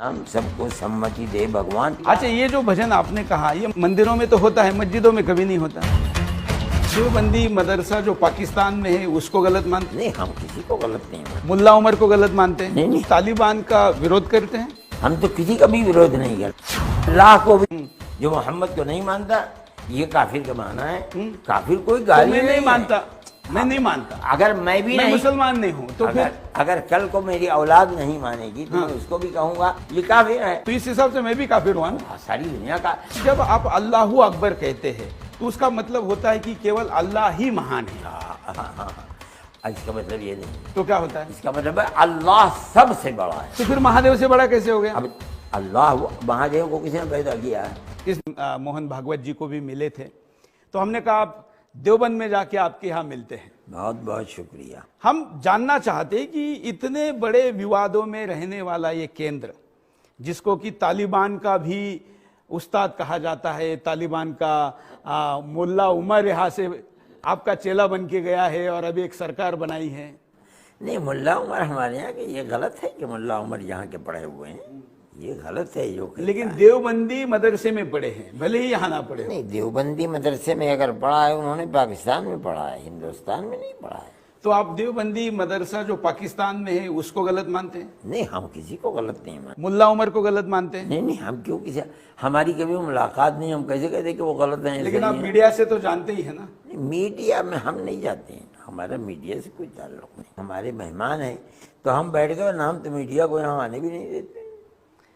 हम सबको सम्मति दे भगवान। अच्छा, ये जो भजन आपने कहा ये मंदिरों में तो होता है, मस्जिदों में कभी नहीं होता। देवबंदी मदरसा जो पाकिस्तान में है उसको गलत मानते नहीं, हम किसी को गलत नहीं मानते। मुल्ला उमर को गलत मानते हैं? नहीं। तालिबान का विरोध करते हैं? हम तो किसी का भी विरोध नहीं करते। अल्लाह को भी जो मोहम्मद को नहीं मानता ये काफिर का माना है। काफिर कोई गाली मैं नहीं मानता, मैं नहीं मानता। अगर मैं भी मैं नहीं, मुसलमान नहीं हूँ तो फिर अगर कल को मेरी औलाद नहीं मानेगी तो मैं उसको भी कहूंगा ये काफिर है। तो इस हिसाब से मैं भी काफिर हुआ ना। सारी दुनिया का जब आप अल्लाहू अकबर कहते हैं तो उसका मतलब होता है कि केवल अल्लाह ही महान है। इसका मतलब ये नहीं, तो क्या होता है? इसका मतलब है अल्लाह सबसे बड़ा है। तो फिर महादेव से बड़ा कैसे हो गया? अब अल्लाह महादेव को किसी ने पैदा किया है? इस मोहन भागवत जी को भी मिले थे तो हमने कहा आप देवबंद में जाके आपके यहाँ मिलते हैं। बहुत बहुत शुक्रिया। हम जानना चाहते हैं कि इतने बड़े विवादों में रहने वाला ये केंद्र, जिसको कि तालिबान का भी उस्ताद कहा जाता है, तालिबान का मुल्ला उमर यहाँ से आपका चेला बन के गया है और अभी एक सरकार बनाई है। नहीं, मुल्ला उमर हमारे यहाँ के ये गलत है कि मुल्ला उमर यहाँ के पढ़े हुए हैं, ये गलत है जो। लेकिन देवबंदी मदरसे में पढ़े हैं, भले ही यहाँ ना पढ़े। नहीं, देवबंदी मदरसे में अगर पढ़ा है उन्होंने पाकिस्तान में पढ़ा है, हिंदुस्तान में नहीं पढ़ा है। तो आप देवबंदी मदरसा जो पाकिस्तान में है उसको गलत मानते हैं? नहीं, हम किसी को गलत नहीं मानते। मुल्ला उमर को गलत मानते हैं? नहीं, हम क्यों किसी, हमारी कभी मुलाकात नहीं, हम कैसे कहते कि वो गलत है। लेकिन आप मीडिया से तो जानते ही है ना। मीडिया में हम नहीं जाते हैं, हमारा मीडिया से कोई ताल्लुक नहीं। हमारे मेहमान हैं तो हम बैठ गए, नाम तो मीडिया को यहाँ आने भी नहीं देते।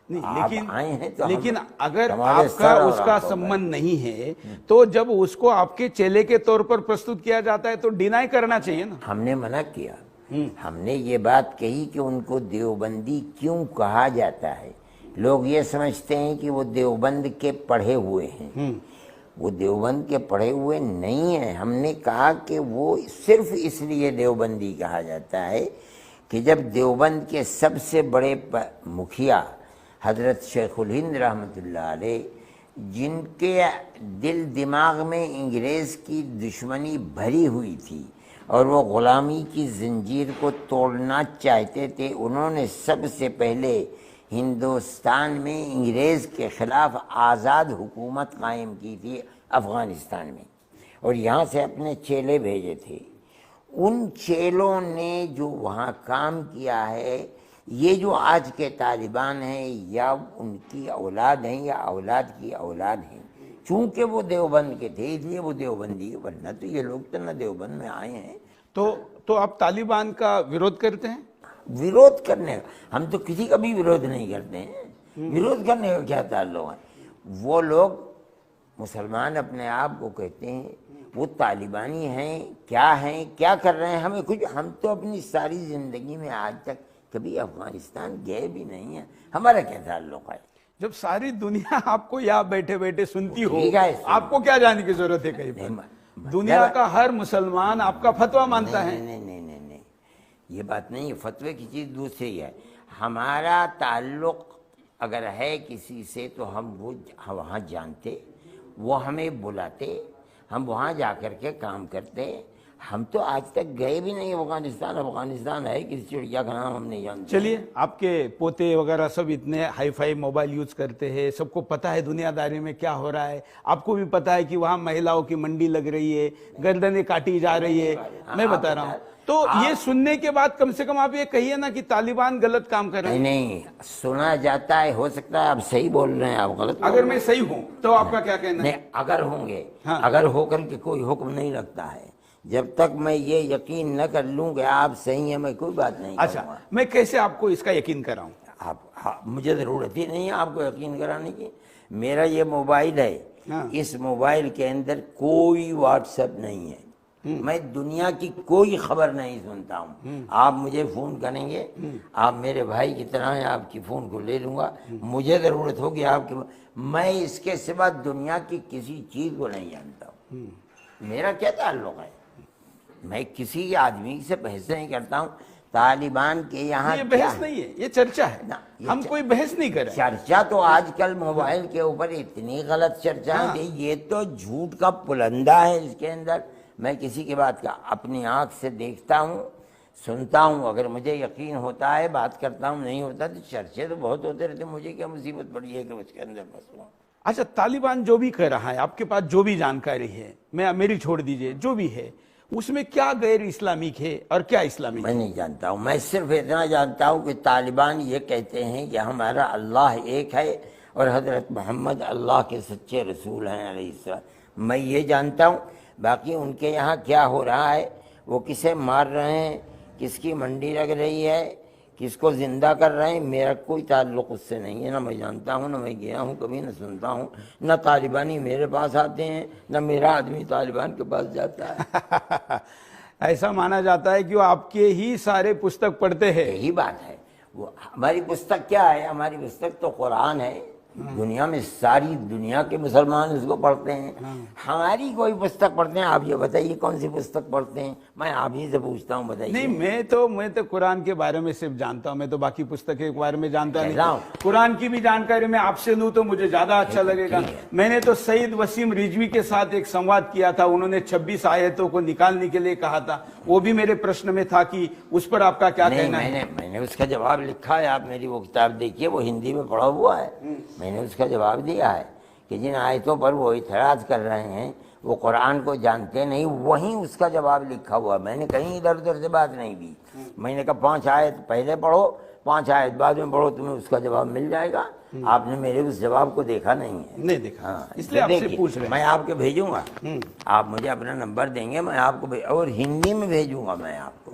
नहीं, लेकिन आए हैं तो लेकिन अगर आपका उसका संबंध नहीं है तो जब उसको आपके चेले के तौर पर प्रस्तुत किया जाता है तो डिनाई करना चाहिए ना। हमने मना किया, हमने ये बात कही कि उनको देवबंदी क्यों कहा जाता है। लोग ये समझते हैं कि वो देवबंद के पढ़े हुए हैं, वो देवबंद के पढ़े हुए नहीं है। हमने कहा कि वो सिर्फ इसलिए देवबंदी कहा जाता है कि जब देवबंद के सबसे बड़े मुखिया हजरत शेखुल हिंद रहमतुल्लाह अलैह, जिनके दिल दिमाग में अंग्रेज़ की दुश्मनी भरी हुई थी और वो ग़ुलामी की जंजीर को तोड़ना चाहते थे, उन्होंने सबसे पहले हिंदुस्तान में अंग्रेज़ के ख़िलाफ़ आज़ाद हुकूमत कायम की थी अफ़गानिस्तान में, और यहाँ से अपने चेले भेजे थे। उन चेलों ने जो वहाँ काम किया है, ये जो आज के तालिबान हैं या उनकी औलाद हैं या औलाद की औलाद हैं, चूँकि वो देवबंद के थे इसलिए वो देवबंदी के, वरना तो ये लोग तो ना देवबंद में आए हैं। तो आप तालिबान का विरोध करते हैं? विरोध करने, हम तो किसी का भी विरोध नहीं करते हैं। विरोध करने का क्या ताल्लुक है? वो लोग मुसलमान अपने आप को कहते हैं, वो तालिबानी हैं, क्या कर रहे हैं हमें कुछ, हम तो अपनी सारी ज़िंदगी में आज तक कभी अफगानिस्तान गए भी नहीं है, हमारा क्या ताल्लुक है? जब सारी दुनिया आपको यहाँ बैठे बैठे सुनती हो, आपको क्या जानने की जरूरत है? कहीं पर दुनिया का हर मुसलमान आपका फतवा मानता है। नहीं, ये बात नहीं है, फतवे की चीज़ दूसरी है। हमारा ताल्लुक अगर है किसी से तो हम वो वहाँ जानते, वो हमें बुलाते, हम वहाँ जा कर के काम करते। हम तो आज तक गए भी नहीं अफगानिस्तान है किसी चिड़िया का नाम हम नहीं जानते। चलिए, आपके पोते वगैरह सब इतने हाई फाई मोबाइल यूज करते हैं, सबको पता है दुनियादारी में क्या हो रहा है, आपको भी पता है कि वहाँ महिलाओं की मंडी लग रही है, गर्दनें काटी जा रही है। मैं बता रहा हूँ, तो ये सुनने के बाद कम से कम आप ये कहिए ना कि तालिबान गलत काम कर रहे हैं। नहीं, सुना जाता है, हो सकता है आप सही बोल रहे हैं, आप गलत। अगर मैं सही हूँ तो आपका क्या कहना है? नहीं, अगर होंगे, अगर होकर के कोई हुक्म नहीं लगता है, जब तक मैं ये यकीन न कर लूँ कि आप सही हैं, मैं कोई बात नहीं। अच्छा, मैं कैसे आपको इसका यकीन कराऊं? आप मुझे ज़रूरत ही नहीं है आपको यकीन कराने की। मेरा ये मोबाइल है, इस मोबाइल के अंदर कोई व्हाट्सएप नहीं है, मैं दुनिया की कोई खबर नहीं सुनता हूँ। आप मुझे फ़ोन करेंगे, आप मेरे भाई की तरह हैं, आपकी फ़ोन को ले लूँगा, मुझे ज़रूरत होगी आपकी, मैं इसके सिवा दुनिया की किसी चीज़ को नहीं जानता हूँ। मेरा क्या ताल्लुक़ है? मैं किसी आदमी से बहस नहीं करता हूँ। तालिबान के यहाँ ये बहस नहीं है, ये चर्चा है ना, हम कोई बहस नहीं कर रहे। चर्चा तो आजकल मोबाइल के ऊपर इतनी गलत चर्चा है, ये तो झूठ का पुलंदा है इसके अंदर। मैं किसी की बात का अपनी आँख से देखता हूँ, सुनता हूँ, अगर मुझे यकीन होता है बात करता हूँ, नहीं होता तो चर्चे तो बहुत होते रहते, मुझे क्या मुसीबत पड़ी है कि उसके अंदर फंसूँ। अच्छा, तालिबान जो भी कर रहा है, आपके पास जो भी जानकारी है, मैं मेरी छोड़ दीजिए, जो भी है उसमें क्या गैर इस्लामिक है और क्या इस्लामिक मैं नहीं जानता हूँ। मैं सिर्फ इतना जानता हूँ कि तालिबान ये कहते हैं कि हमारा अल्लाह एक है और हजरत मोहम्मद अल्लाह के सच्चे रसूल हैं अलैहिस्सलाम। मैं ये जानता हूँ। बाकी उनके यहाँ क्या हो रहा है, वो किसे मार रहे हैं, किसकी मंडी लग रही है, किसको जिंदा कर रहे हैं, मेरा कोई ताल्लुक उससे नहीं है। ना मैं जानता हूँ, ना मैं गया हूँ कभी, ना सुनता हूँ, ना तालिबानी मेरे पास आते हैं, ना मेरा आदमी तालिबान के पास जाता है। ऐसा माना जाता है कि वो आपके ही सारे पुस्तक पढ़ते हैं। यही बात है। वो हमारी पुस्तक क्या है, हमारी पुस्तक तो कुरान है। दुनिया में सारी दुनिया के मुसलमान उसको पढ़ते हैं। हमारी कोई पुस्तक पढ़ते हैं? आप ये बताइए कौन सी पुस्तक पढ़ते हैं? मैं आप ही से पूछता हूँ, बताइए। नहीं, मैं तो कुरान के बारे में सिर्फ जानता हूँ, मैं तो बाकी पुस्तक के बारे में जानता नहीं। कुरान की भी जानकारी मैं आपसे लूँ तो मुझे ज्यादा अच्छा लगेगा। मैंने तो सईद वसीम रिजवी के साथ एक संवाद किया था, उन्होंने 26 आयतों को निकालने के लिए कहा था, वो भी मेरे प्रश्न में था कि उस पर आपका क्या कहना है? मैंने उसका जवाब लिखा है, आप मेरी वो किताब देखिए, वो हिंदी में पढ़ा हुआ है। मैंने उसका जवाब दिया है कि जिन आयतों पर वो इतराज कर रहे हैं वो कुरान को जानते नहीं, वहीं उसका जवाब लिखा हुआ। मैंने कहीं इधर उधर से बात नहीं दी। मैंने कहा 5 आयत पहले पढ़ो, 5 आयत बाद में पढ़ो, तुम्हें उसका जवाब मिल जाएगा। आपने मेरे उस जवाब को देखा नहीं है। नहीं देखा। हाँ, इसलिए आपसे पूछ रहे हैं। मैं आपको भेजूंगा, आप मुझे अपना नंबर देंगे, मैं आपको और हिंदी में भेजूंगा मैं आपको।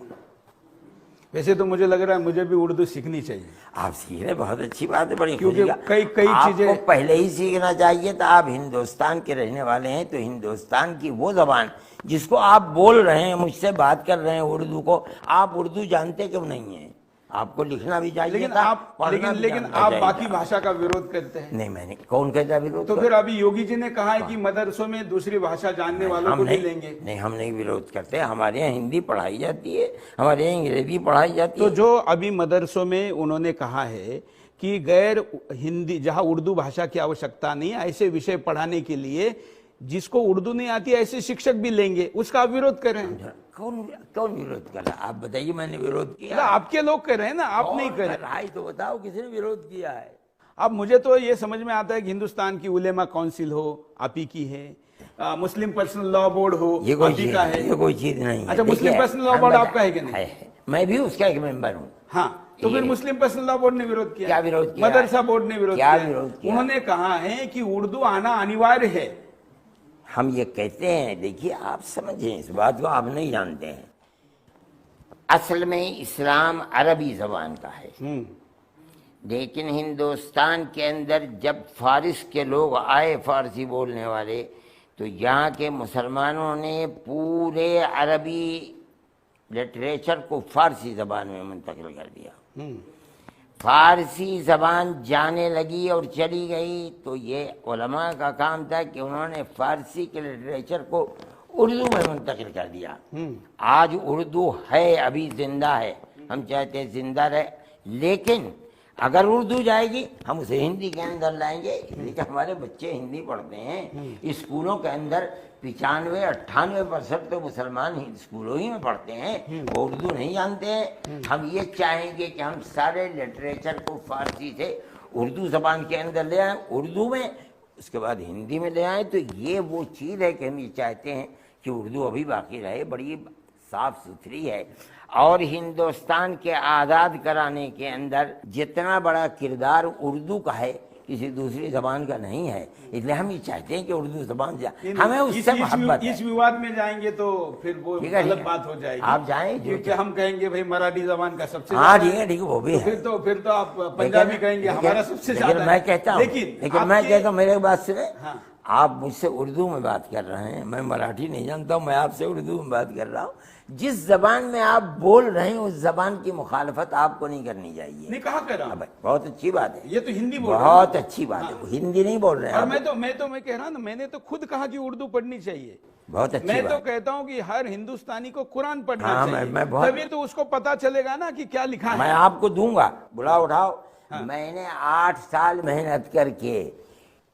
वैसे तो मुझे लग रहा है मुझे भी उर्दू सीखनी चाहिए। आप सीख रहे, बहुत अच्छी बात है, बड़ी क्योंकि कई चीजें आपको पहले ही सीखना चाहिए था। आप हिंदुस्तान के रहने वाले हैं तो हिंदुस्तान की वो जबान जिसको आप बोल रहे हैं, मुझसे बात कर रहे हैं उर्दू को, आप उर्दू जानते क्यों नहीं है? आपको लिखना भी चाहिए लेकिन था, लेकिन आप बाकी भाषा का विरोध करते हैं। नहीं, मैंने कौन कहता विरोध? तो फिर अभी योगी जी ने कहा है कि मदरसों में दूसरी भाषा जानने वालों को भी लेंगे। नहीं, हम नहीं विरोध करते। हमारे यहाँ हिंदी पढ़ाई जाती है, हमारे यहाँ अंग्रेजी पढ़ाई जाती है। तो जो अभी मदरसों में उन्होंने कहा है कि गैर हिंदी, जहाँ उर्दू भाषा की आवश्यकता नहीं है, ऐसे विषय पढ़ाने के लिए जिसको उर्दू नहीं आती ऐसे शिक्षक भी लेंगे, उसका आप विरोध कर रहे हैं। कौन विरोध कर रहा है? आप बताइए, मैंने विरोध किया? आपके लोग कर रहे हैं ना, आप नहीं कर रहे। तो बताओ किसने विरोध किया है? अब मुझे तो ये समझ में आता है कि हिंदुस्तान की उलेमा काउंसिल हो, आप ही की है, मुस्लिम पर्सनल लॉ बोर्ड हो, आप ही का है। ये कोई चीज नहीं है। अच्छा, मुस्लिम पर्सनल लॉ बोर्ड आपका है कि नहीं? मैं भी उसका एक मेंबर हूँ। हाँ, तो फिर मुस्लिम पर्सनल लॉ बोर्ड ने विरोध किया। क्या विरोध किया? मदरसा बोर्ड ने विरोध किया। उन्होंने कहा है कि उर्दू आना अनिवार्य है। हम ये कहते हैं, देखिए आप समझें इस बात को, आप नहीं जानते हैं। असल में इस्लाम अरबी जबान का है, लेकिन हिंदुस्तान के अंदर जब फारिस के लोग आए, फारसी बोलने वाले, तो यहाँ के मुसलमानों ने पूरे अरबी लिटरेचर को फारसी जबान में मुंतकिल कर दिया। फारसी जबान जाने लगी और चली गई, तो ये उलमा का काम था कि उन्होंने फारसी के लिटरेचर को उर्दू में मुंतकिल कर दिया। आज उर्दू है, अभी जिंदा है, हम चाहते हैं जिंदा रहे, लेकिन अगर उर्दू जाएगी हम उसे हिंदी के अंदर लाएंगे। लेकिन हमारे बच्चे हिंदी पढ़ते हैं, स्कूलों के अंदर 95-98% तो मुसलमान ही स्कूलों ही में पढ़ते हैं, वो उर्दू नहीं जानते हैं। हम ये चाहेंगे कि हम सारे लिटरेचर को फारसी से उर्दू जबान के अंदर ले आए, उर्दू में, उसके बाद हिंदी में ले आए। तो ये वो चीज़ है कि हम ये चाहते हैं कि उर्दू अभी बाकी रहे, बड़ी साफ सुथरी है। और हिंदुस्तान के आज़ाद कराने के अंदर जितना बड़ा किरदार उर्दू का है, किसी दूसरी जबान का नहीं है। इसलिए हम ये चाहते हैं कि उर्दू जबान हमें उससे मोहब्बत है। इस विवाद में जाएंगे तो फिर वो गलत बात हो जाएगी। आप जाएं, क्योंकि हम कहेंगे भाई मराठी जबान का सबसे, हाँ ठीक है, वो भी है। फिर तो आप पंजाबी कहेंगे हमारा सबसे ज्यादा। मैं कहता हूँ, लेकिन मैं कहता हूँ, मेरे बात सुने, आप मुझसे उर्दू में बात कर रहे हैं, मैं मराठी नहीं जानता हूँ, मैं आपसे उर्दू में बात कर रहा हूँ। जिस जबान में आप बोल रहे हैं उस जबान की मुखालफत आपको नहीं करनी चाहिए। नहीं, कहा कर रहा हूं। बहुत अच्छी बात है, ये तो हिंदी बोल रहे हैं, बहुत अच्छी बात है। हिंदी नहीं बोल रहे हैं। और मैं कह रहा हूँ ना, मैंने तो खुद कहा कि उर्दू पढ़नी चाहिए। बहुत अच्छी मैं बात। तो कहता हूँ कि हर हिंदुस्तानी को कुरान पढ़ना चाहिए, तभी तो उसको पता चलेगा ना कि क्या लिखा है। मैं आपको दूंगा, बुला उठाओ। मैंने 8 साल मेहनत करके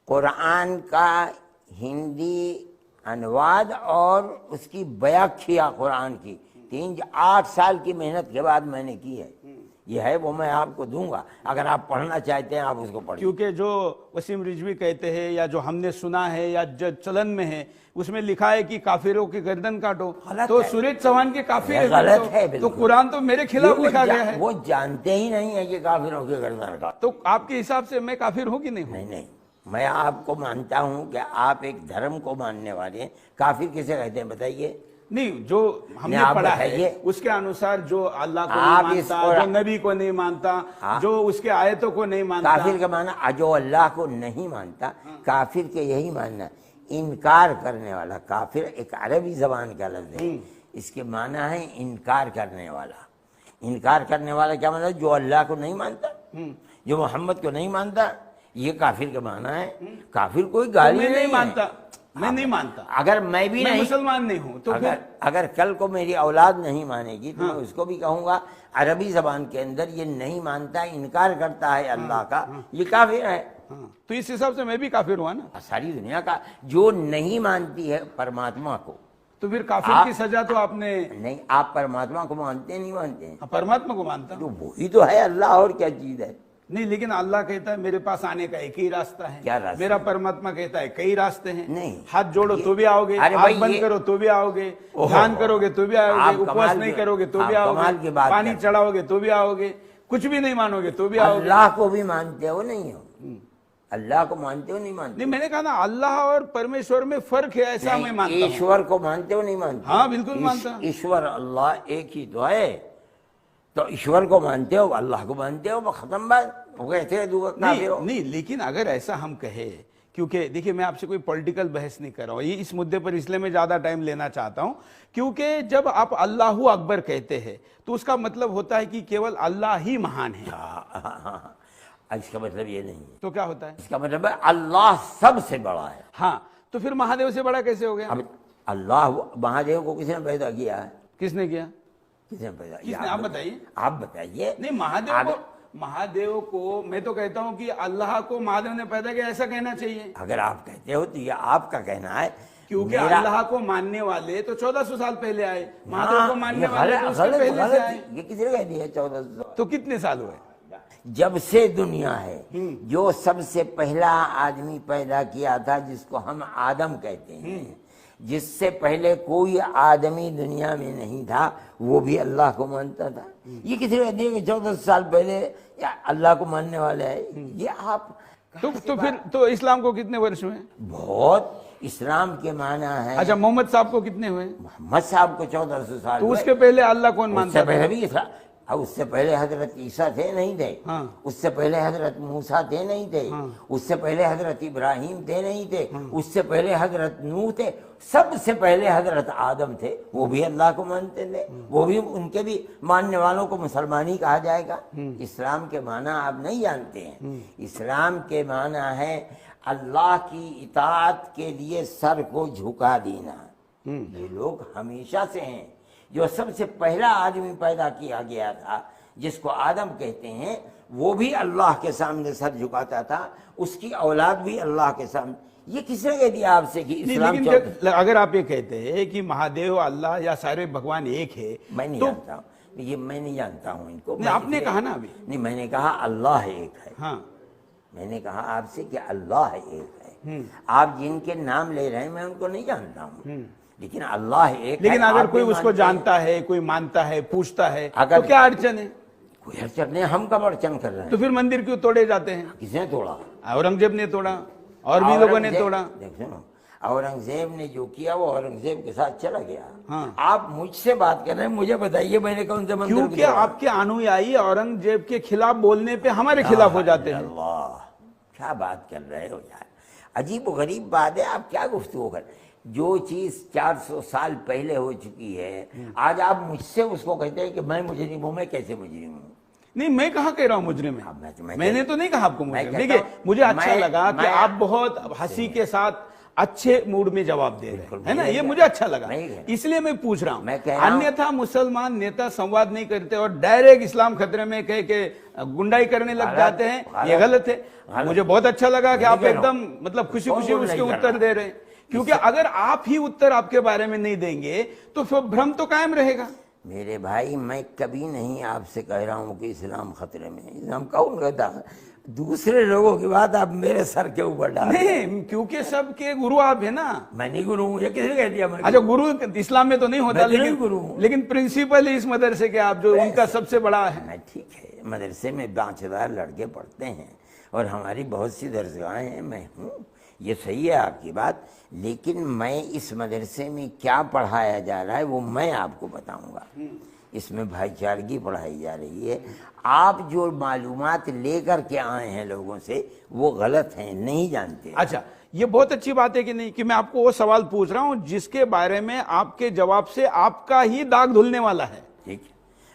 कुरान का हिंदी अनुवाद और उसकी व्याख्या कुरान की 8 साल की मेहनत के बाद मैंने की है। ये है वो मैं आपको दूंगा, अगर आप पढ़ना चाहते हैं आप उसको पढ़िए। क्योंकि जो वसीम रिजवी कहते हैं या जो हमने सुना है या जो चलन में है उसमें लिखा है कि काफिरों की गर्दन काटो, तो सुरेश चौहान के काफिर ये गलत है तो बिल्कुल। कुरान तो मेरे खिलाफ लिखा गया है। वो जानते ही नहीं है कि काफिरों की गर्दन काटो। तो आपके हिसाब से मैं काफिर हूं कि नहीं हूं? नहीं, मैं आपको मानता हूं कि आप एक धर्म को मानने वाले हैं। काफिर किसे कहते हैं बताइए? नहीं, जो हमने आप पढ़ा बताइए। है उसके अनुसार जो अल्लाह को आप नहीं मानता, जो नबी को नहीं मानता, जो उसके आयतों को नहीं मानता। काफिर का माना जो अल्लाह को नहीं मानता, काफिर के यही मानना, इनकार करने वाला। काफिर एक अरबी जबान का लफ्ज है, इसके माना है इनकार करने वाला। इनकार करने वाला क्या मतलब? जो अल्लाह को नहीं मानता, जो मोहम्मद को नहीं मानता, ये काफिर का माना है। काफिर कोई गाली तो नहीं मानता, मैं नहीं मानता। अगर मैं भी नहीं, मुसलमान नहीं हूं तो अगर कल को मेरी औलाद नहीं मानेगी तो मैं उसको भी कहूंगा अरबी जबान के अंदर ये नहीं मानता, इनकार करता है अल्लाह का, ये काफिर है। तो इस हिसाब से मैं भी काफिर हुआ ना। सारी दुनिया का जो नहीं मानती है परमात्मा को, तो फिर काफिर की सजा तो आपने नहीं, आप परमात्मा को मानते नहीं मानते हैं? परमात्मा को मानता तो वही तो है अल्लाह, और क्या चीज है? नहीं, लेकिन अल्लाह कहता है मेरे पास आने का एक ही रास्ता है। क्या रास्ता? मेरा परमात्मा कहता है कई रास्ते हैं। नहीं, हाथ जोड़ो तो भी आओगे, आंख बंद करो तो भी आओगे, ध्यान करोगे तो भी आओगे, उपवास नहीं करोगे तो भी आओगे, पानी चढ़ाओगे तो भी आओगे, कुछ भी नहीं मानोगे तो भी आओगे। अल्लाह को भी मानते हो नहीं हो? अल्लाह को मानते हो नहीं मानते? नहीं, मैंने कहा ना अल्लाह और परमेश्वर में फर्क है, ऐसा मैं मानता हूं। ईश्वर को मानते हो नहीं मानते? हाँ बिल्कुल मानता। ईश्वर अल्लाह एक ही तो है, तो ईश्वर को मानते हो, अल्लाह को मानते हो, वो खत्म बात। वो कहते हैं नहीं, लेकिन अगर ऐसा हम कहे, क्योंकि देखिए मैं आपसे कोई पॉलिटिकल बहस नहीं कर रहा हूं, ये इस मुद्दे पर इसलिए मैं ज्यादा टाइम लेना चाहता हूं, क्योंकि जब आप अल्लाहू अकबर कहते हैं तो उसका मतलब होता है कि केवल अल्लाह ही महान है। इसका मतलब ये नहीं है। तो क्या होता है? इसका मतलब है अल्लाह सबसे बड़ा है। हाँ, तो फिर महादेव से बड़ा कैसे हो गया? अब अल्लाह, महादेव को किसने पैदा किया है? किसने किया? किसने पैदा किया? आप बताइए। आप बताइए। नहीं, महादेव को मैं तो कहता हूं कि अल्लाह को महादेव ने पैदा किया, ऐसा कहना चाहिए। अगर आप कहते हो तो ये आपका कहना है, क्योंकि अल्लाह को मानने वाले तो 1400 साल पहले आए, महादेव को मानने वाले तो उसके पहले से आए। ये किसने कह दिया 1400? तो कितने साल हुए? जब से दुनिया है, जो सबसे पहला आदमी पैदा किया था जिसको हम आदम कहते हैं, जिससे पहले कोई आदमी दुनिया में नहीं था, वो भी अल्लाह को मानता था। ये किसी ने कह कि 1400 साल पहले या अल्लाह को मानने वाले है, ये आप तो फिर तो इस्लाम को कितने वर्ष हुए? बहुत। इस्लाम के माना है। अच्छा, मोहम्मद साहब को कितने हुए? मोहम्मद साहब को 1400 साल। तो उसके पहले अल्लाह कौन मानता था? उससे पहले हजरत ईसा थे नहीं थे? हाँ। उससे पहले हजरत मूसा थे नहीं थे? हाँ। उससे पहले हजरत इब्राहिम थे नहीं थे? हाँ। उससे पहले हजरत नूह थे? सबसे पहले हजरत आदम थे, वो भी अल्लाह को मानते थे। वो भी, उनके भी मानने वालों को मुसलमानी कहा जाएगा। इस्लाम के माना आप नहीं जानते हैं। इस्लाम के माना है अल्लाह की इताअत के लिए सर को झुका देना। ये लोग हमेशा से हैं। जो सबसे पहला आदमी पैदा किया गया था, जिसको आदम कहते हैं, वो भी अल्लाह के सामने सर झुकाता था, उसकी औलाद भी अल्लाह के सामने। ये किसने कह दिया आपसे कि इस्लाम? अगर आप ये कहते हैं कि महादेव, अल्लाह या सारे भगवान एक है, मैं नहीं जानता हूँ, ये मैं नहीं जानता हूँ इनको। आपने कहा ना अभी। नहीं, मैंने कहा अल्लाह एक है। हाँ, मैंने कहा आपसे कि अल्लाह एक है। आप जिनके नाम ले रहे हैं मैं उनको नहीं जानता हूँ, लेकिन अल्लाह एक। लेकिन अगर कोई उसको जानता है, कोई मानता है, पूछता है, तो क्या अड़चन है? कोई अड़चन नहीं। हम कब अड़चन कर रहे हैं? तो फिर मंदिर क्यों तोड़े जाते हैं? किसने तोड़ा? औरंगजेब ने तोड़ा और भी लोगों ने तोड़ा। देखो, औरंगजेब ने जो किया वो औरंगजेब के साथ चला गया। हाँ। आप मुझसे बात कर रहे हैं, मुझे बताइए मैंने कौन से मंदिर? क्योंकि आपके अनुयायी औरंगजेब के खिलाफ बोलने पे हमारे खिलाफ हो जाते हैं। अल्लाह, क्या बात कर रहे हो यार, अजीब गरीब बात है। आप क्या गुफ्तगू कर? जो चीज 400 साल पहले हो चुकी है, आज आप मुझसे उसको कहते हैं कि मैं मुजरिम हूं। मैं कैसे मुजरिम हूं? नहीं, मैं कहाँ कह रहा हूँ मुजरिम है। मैंने तो नहीं कहा आपको मुजरिम। देखिए, मुझे अच्छा लगा कि आप बहुत हंसी के साथ अच्छे मूड में जवाब दे रहे हैं ना, ये मुझे अच्छा लगा, इसलिए मैं पूछ रहा हूँ। अन्यथा मुसलमान नेता संवाद नहीं करते और डायरेक्ट इस्लाम खतरे में कह के गुंडाई करने लग जाते हैं, ये गलत है। मुझे बहुत अच्छा लगा कि आप एकदम मतलब खुशी खुशी उसके उत्तर दे रहे हैं, क्योंकि अगर आप ही उत्तर आपके बारे में नहीं देंगे तो फिर भ्रम तो कायम रहेगा। मेरे भाई, मैं कभी नहीं आपसे कह रहा हूँ कि इस्लाम खतरे में है। इस्लाम कौन कहता है? दूसरे लोगों की बात आप मेरे सर के ऊपर डाल। नहीं, क्योंकि सबके गुरु आप है ना। मैं नहीं गुरु हूँ, ये किसने कह दिया? मैं अच्छा, गुरु इस्लाम में तो नहीं होता, मैं नहीं लेकिन गुरु हूँ। लेकिन प्रिंसिपल इस मदरसे के आप जो उनका सबसे बड़ा है। मैं ठीक है, मदरसे में 5,000 लड़के पढ़ते हैं और हमारी बहुत सी दरसगाहें हैं, मैं हूँ, ये सही है आपकी बात। लेकिन मैं इस मदरसे में क्या पढ़ाया जा रहा है वो मैं आपको बताऊंगा। इसमें भाईचारगी पढ़ाई जा रही है। आप जो मालूमात लेकर के आए हैं लोगों से वो गलत हैं, नहीं जानते। अच्छा, ये बहुत अच्छी बात है कि नहीं, कि मैं आपको वो सवाल पूछ रहा हूं जिसके बारे में आपके जवाब से आपका ही दाग धुलने वाला है। ठीक है,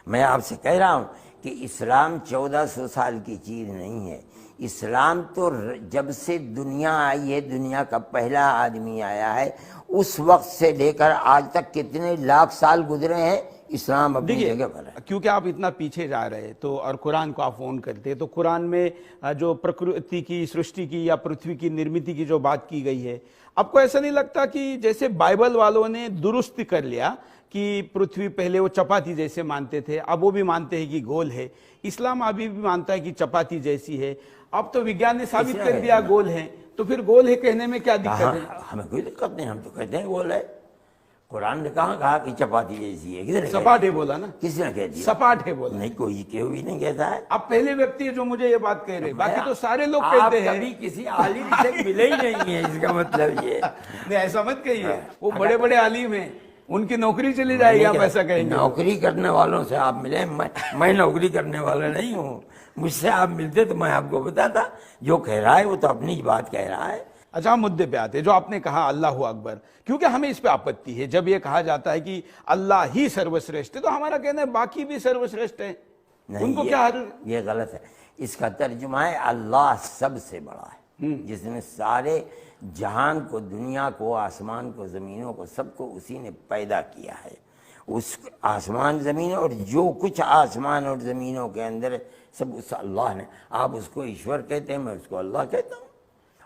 मैं आपसे कह रहा हूं कि इस्लाम 1400 साल की चीज नहीं है। इस्लाम तो जब से दुनिया आई है, दुनिया का पहला आदमी आया है, उस वक्त से लेकर आज तक कितने लाख साल गुजरे हैं, इस्लाम अपनी जगह पर है। क्योंकि आप इतना पीछे जा रहे हैं तो, और कुरान को आप फोन करते हैं तो कुरान में जो प्रकृति की, सृष्टि की या पृथ्वी की निर्मित की जो बात की गई है, आपको ऐसा नहीं लगता कि जैसे बाइबल वालों ने दुरुस्त कर लिया कि पृथ्वी पहले वो चपाती जैसे मानते थे, अब वो भी मानते हैं कि गोल है। इस्लाम अभी भी मानता है कि चपाती जैसी है। अब तो विज्ञान ने साबित कर दिया गोल है, तो फिर गोल है कहने में क्या दिक्कत है? हमें कोई दिक्कत नहीं, हम तो कहते हैं गोल है। कुरान ने कहा कि चपाती जैसी है? किसने सपाट है बोला ना? किसने कह दिया? सपाट है बोला। नहीं, कोई केहू भी नहीं कहता है। आप पहले व्यक्ति है जो मुझे ये बात कह रहे हैं, बाकी तो सारे लोग कहते हैं। कभी किसी आलिम से मिले ही नहीं है, इसका मतलब ये नहीं, ऐसा मत कहिए। वो बड़े बड़े आलिम हैं, उनकी नौकरी चली जाएगी, आप ऐसा कहेंगे? नौकरी करने वालों से आप मिले, मैं नौकरी करने वाला नहीं हूँ। मुझसे आप मिलते तो मैं आपको बताता। जो कह रहा है वो तो अपनी बात कह रहा है। अच्छा, हम मुद्दे पे आते हैं। जो आपने कहा अल्लाह अकबर, क्योंकि हमें इस पे आपत्ति है जब ये कहा जाता है कि अल्लाह ही सर्वश्रेष्ठ है, तो हमारा कहना है बाकी भी सर्वश्रेष्ठ है, उनको क्या हर... ये गलत है। इसका तर्जुमा है अल्लाह सबसे बड़ा है, जिसने सारे जहान को, दुनिया को, आसमान को, जमीनों को, सबको उसी ने पैदा किया है। उस आसमान जमीन और जो कुछ आसमान और जमीनों के अंदर सब उस अल्लाह ने। आप उसको ईश्वर कहते हैं, मैं उसको अल्लाह कहता हूँ।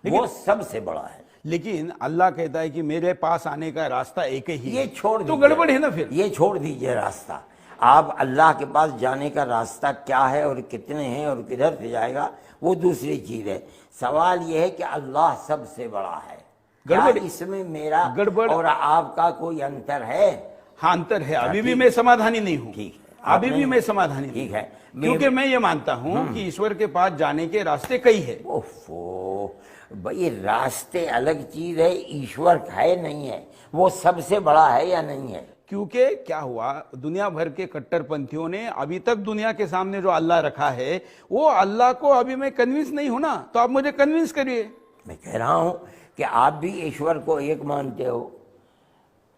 वो सबसे बड़ा है। लेकिन अल्लाह कहता है कि मेरे पास आने का रास्ता एक ही ये छोड़ तो गड़बड़ है ना। फिर ये छोड़ दीजिए रास्ता। आप अल्लाह के पास जाने का रास्ता क्या है और कितने हैं और किधर से जाएगा वो दूसरी चीज है। सवाल ये है कि अल्लाह सबसे बड़ा है। गड़बड़ इसमें मेरा गड़बड़ और आपका कोई अंतर है? हाँ, अंतर है। अभी भी मैं समाधानी नहीं हूँ। ठीक है, अभी भी मैं समाधानी ठीक है, क्योंकि मैं ये मानता हूँ कि ईश्वर के पास जाने के रास्ते कई है। ओफो भाई, रास्ते अलग चीज है, ईश्वर है नहीं है। वो सबसे बड़ा है या नहीं है? क्योंकि क्या हुआ, दुनिया भर के कट्टरपंथियों ने अभी तक दुनिया के सामने जो अल्लाह रखा है, वो अल्लाह को अभी मैं कन्विंस नहीं हूं ना, तो आप मुझे कन्विंस करिए। मैं कह रहा हूं कि आप भी ईश्वर को एक मानते हो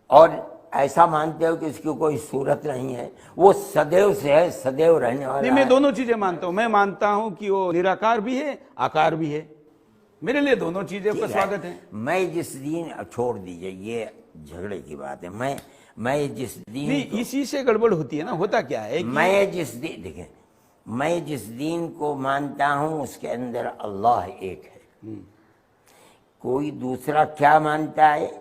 और ऐसा मानते हो कि उसकी कोई सूरत नहीं है, वो सदैव से है, सदैव रहने वाला नहीं, मैं दोनों चीजें मानता हूं। मैं मानता हूं कि वो निराकार भी है, आकार भी है। मेरे लिए दोनों चीजें का स्वागत है। मैं जिस दिन, छोड़ दीजिए ये झगड़े की बात है। मैं जिस दिन, नहीं, इसी से गड़बड़ होती है ना। होता क्या है कि मैं जिस दिन, देखिए, मैं जिस दिन को मानता हूं उसके अंदर अल्लाह एक है। कोई दूसरा क्या मानता है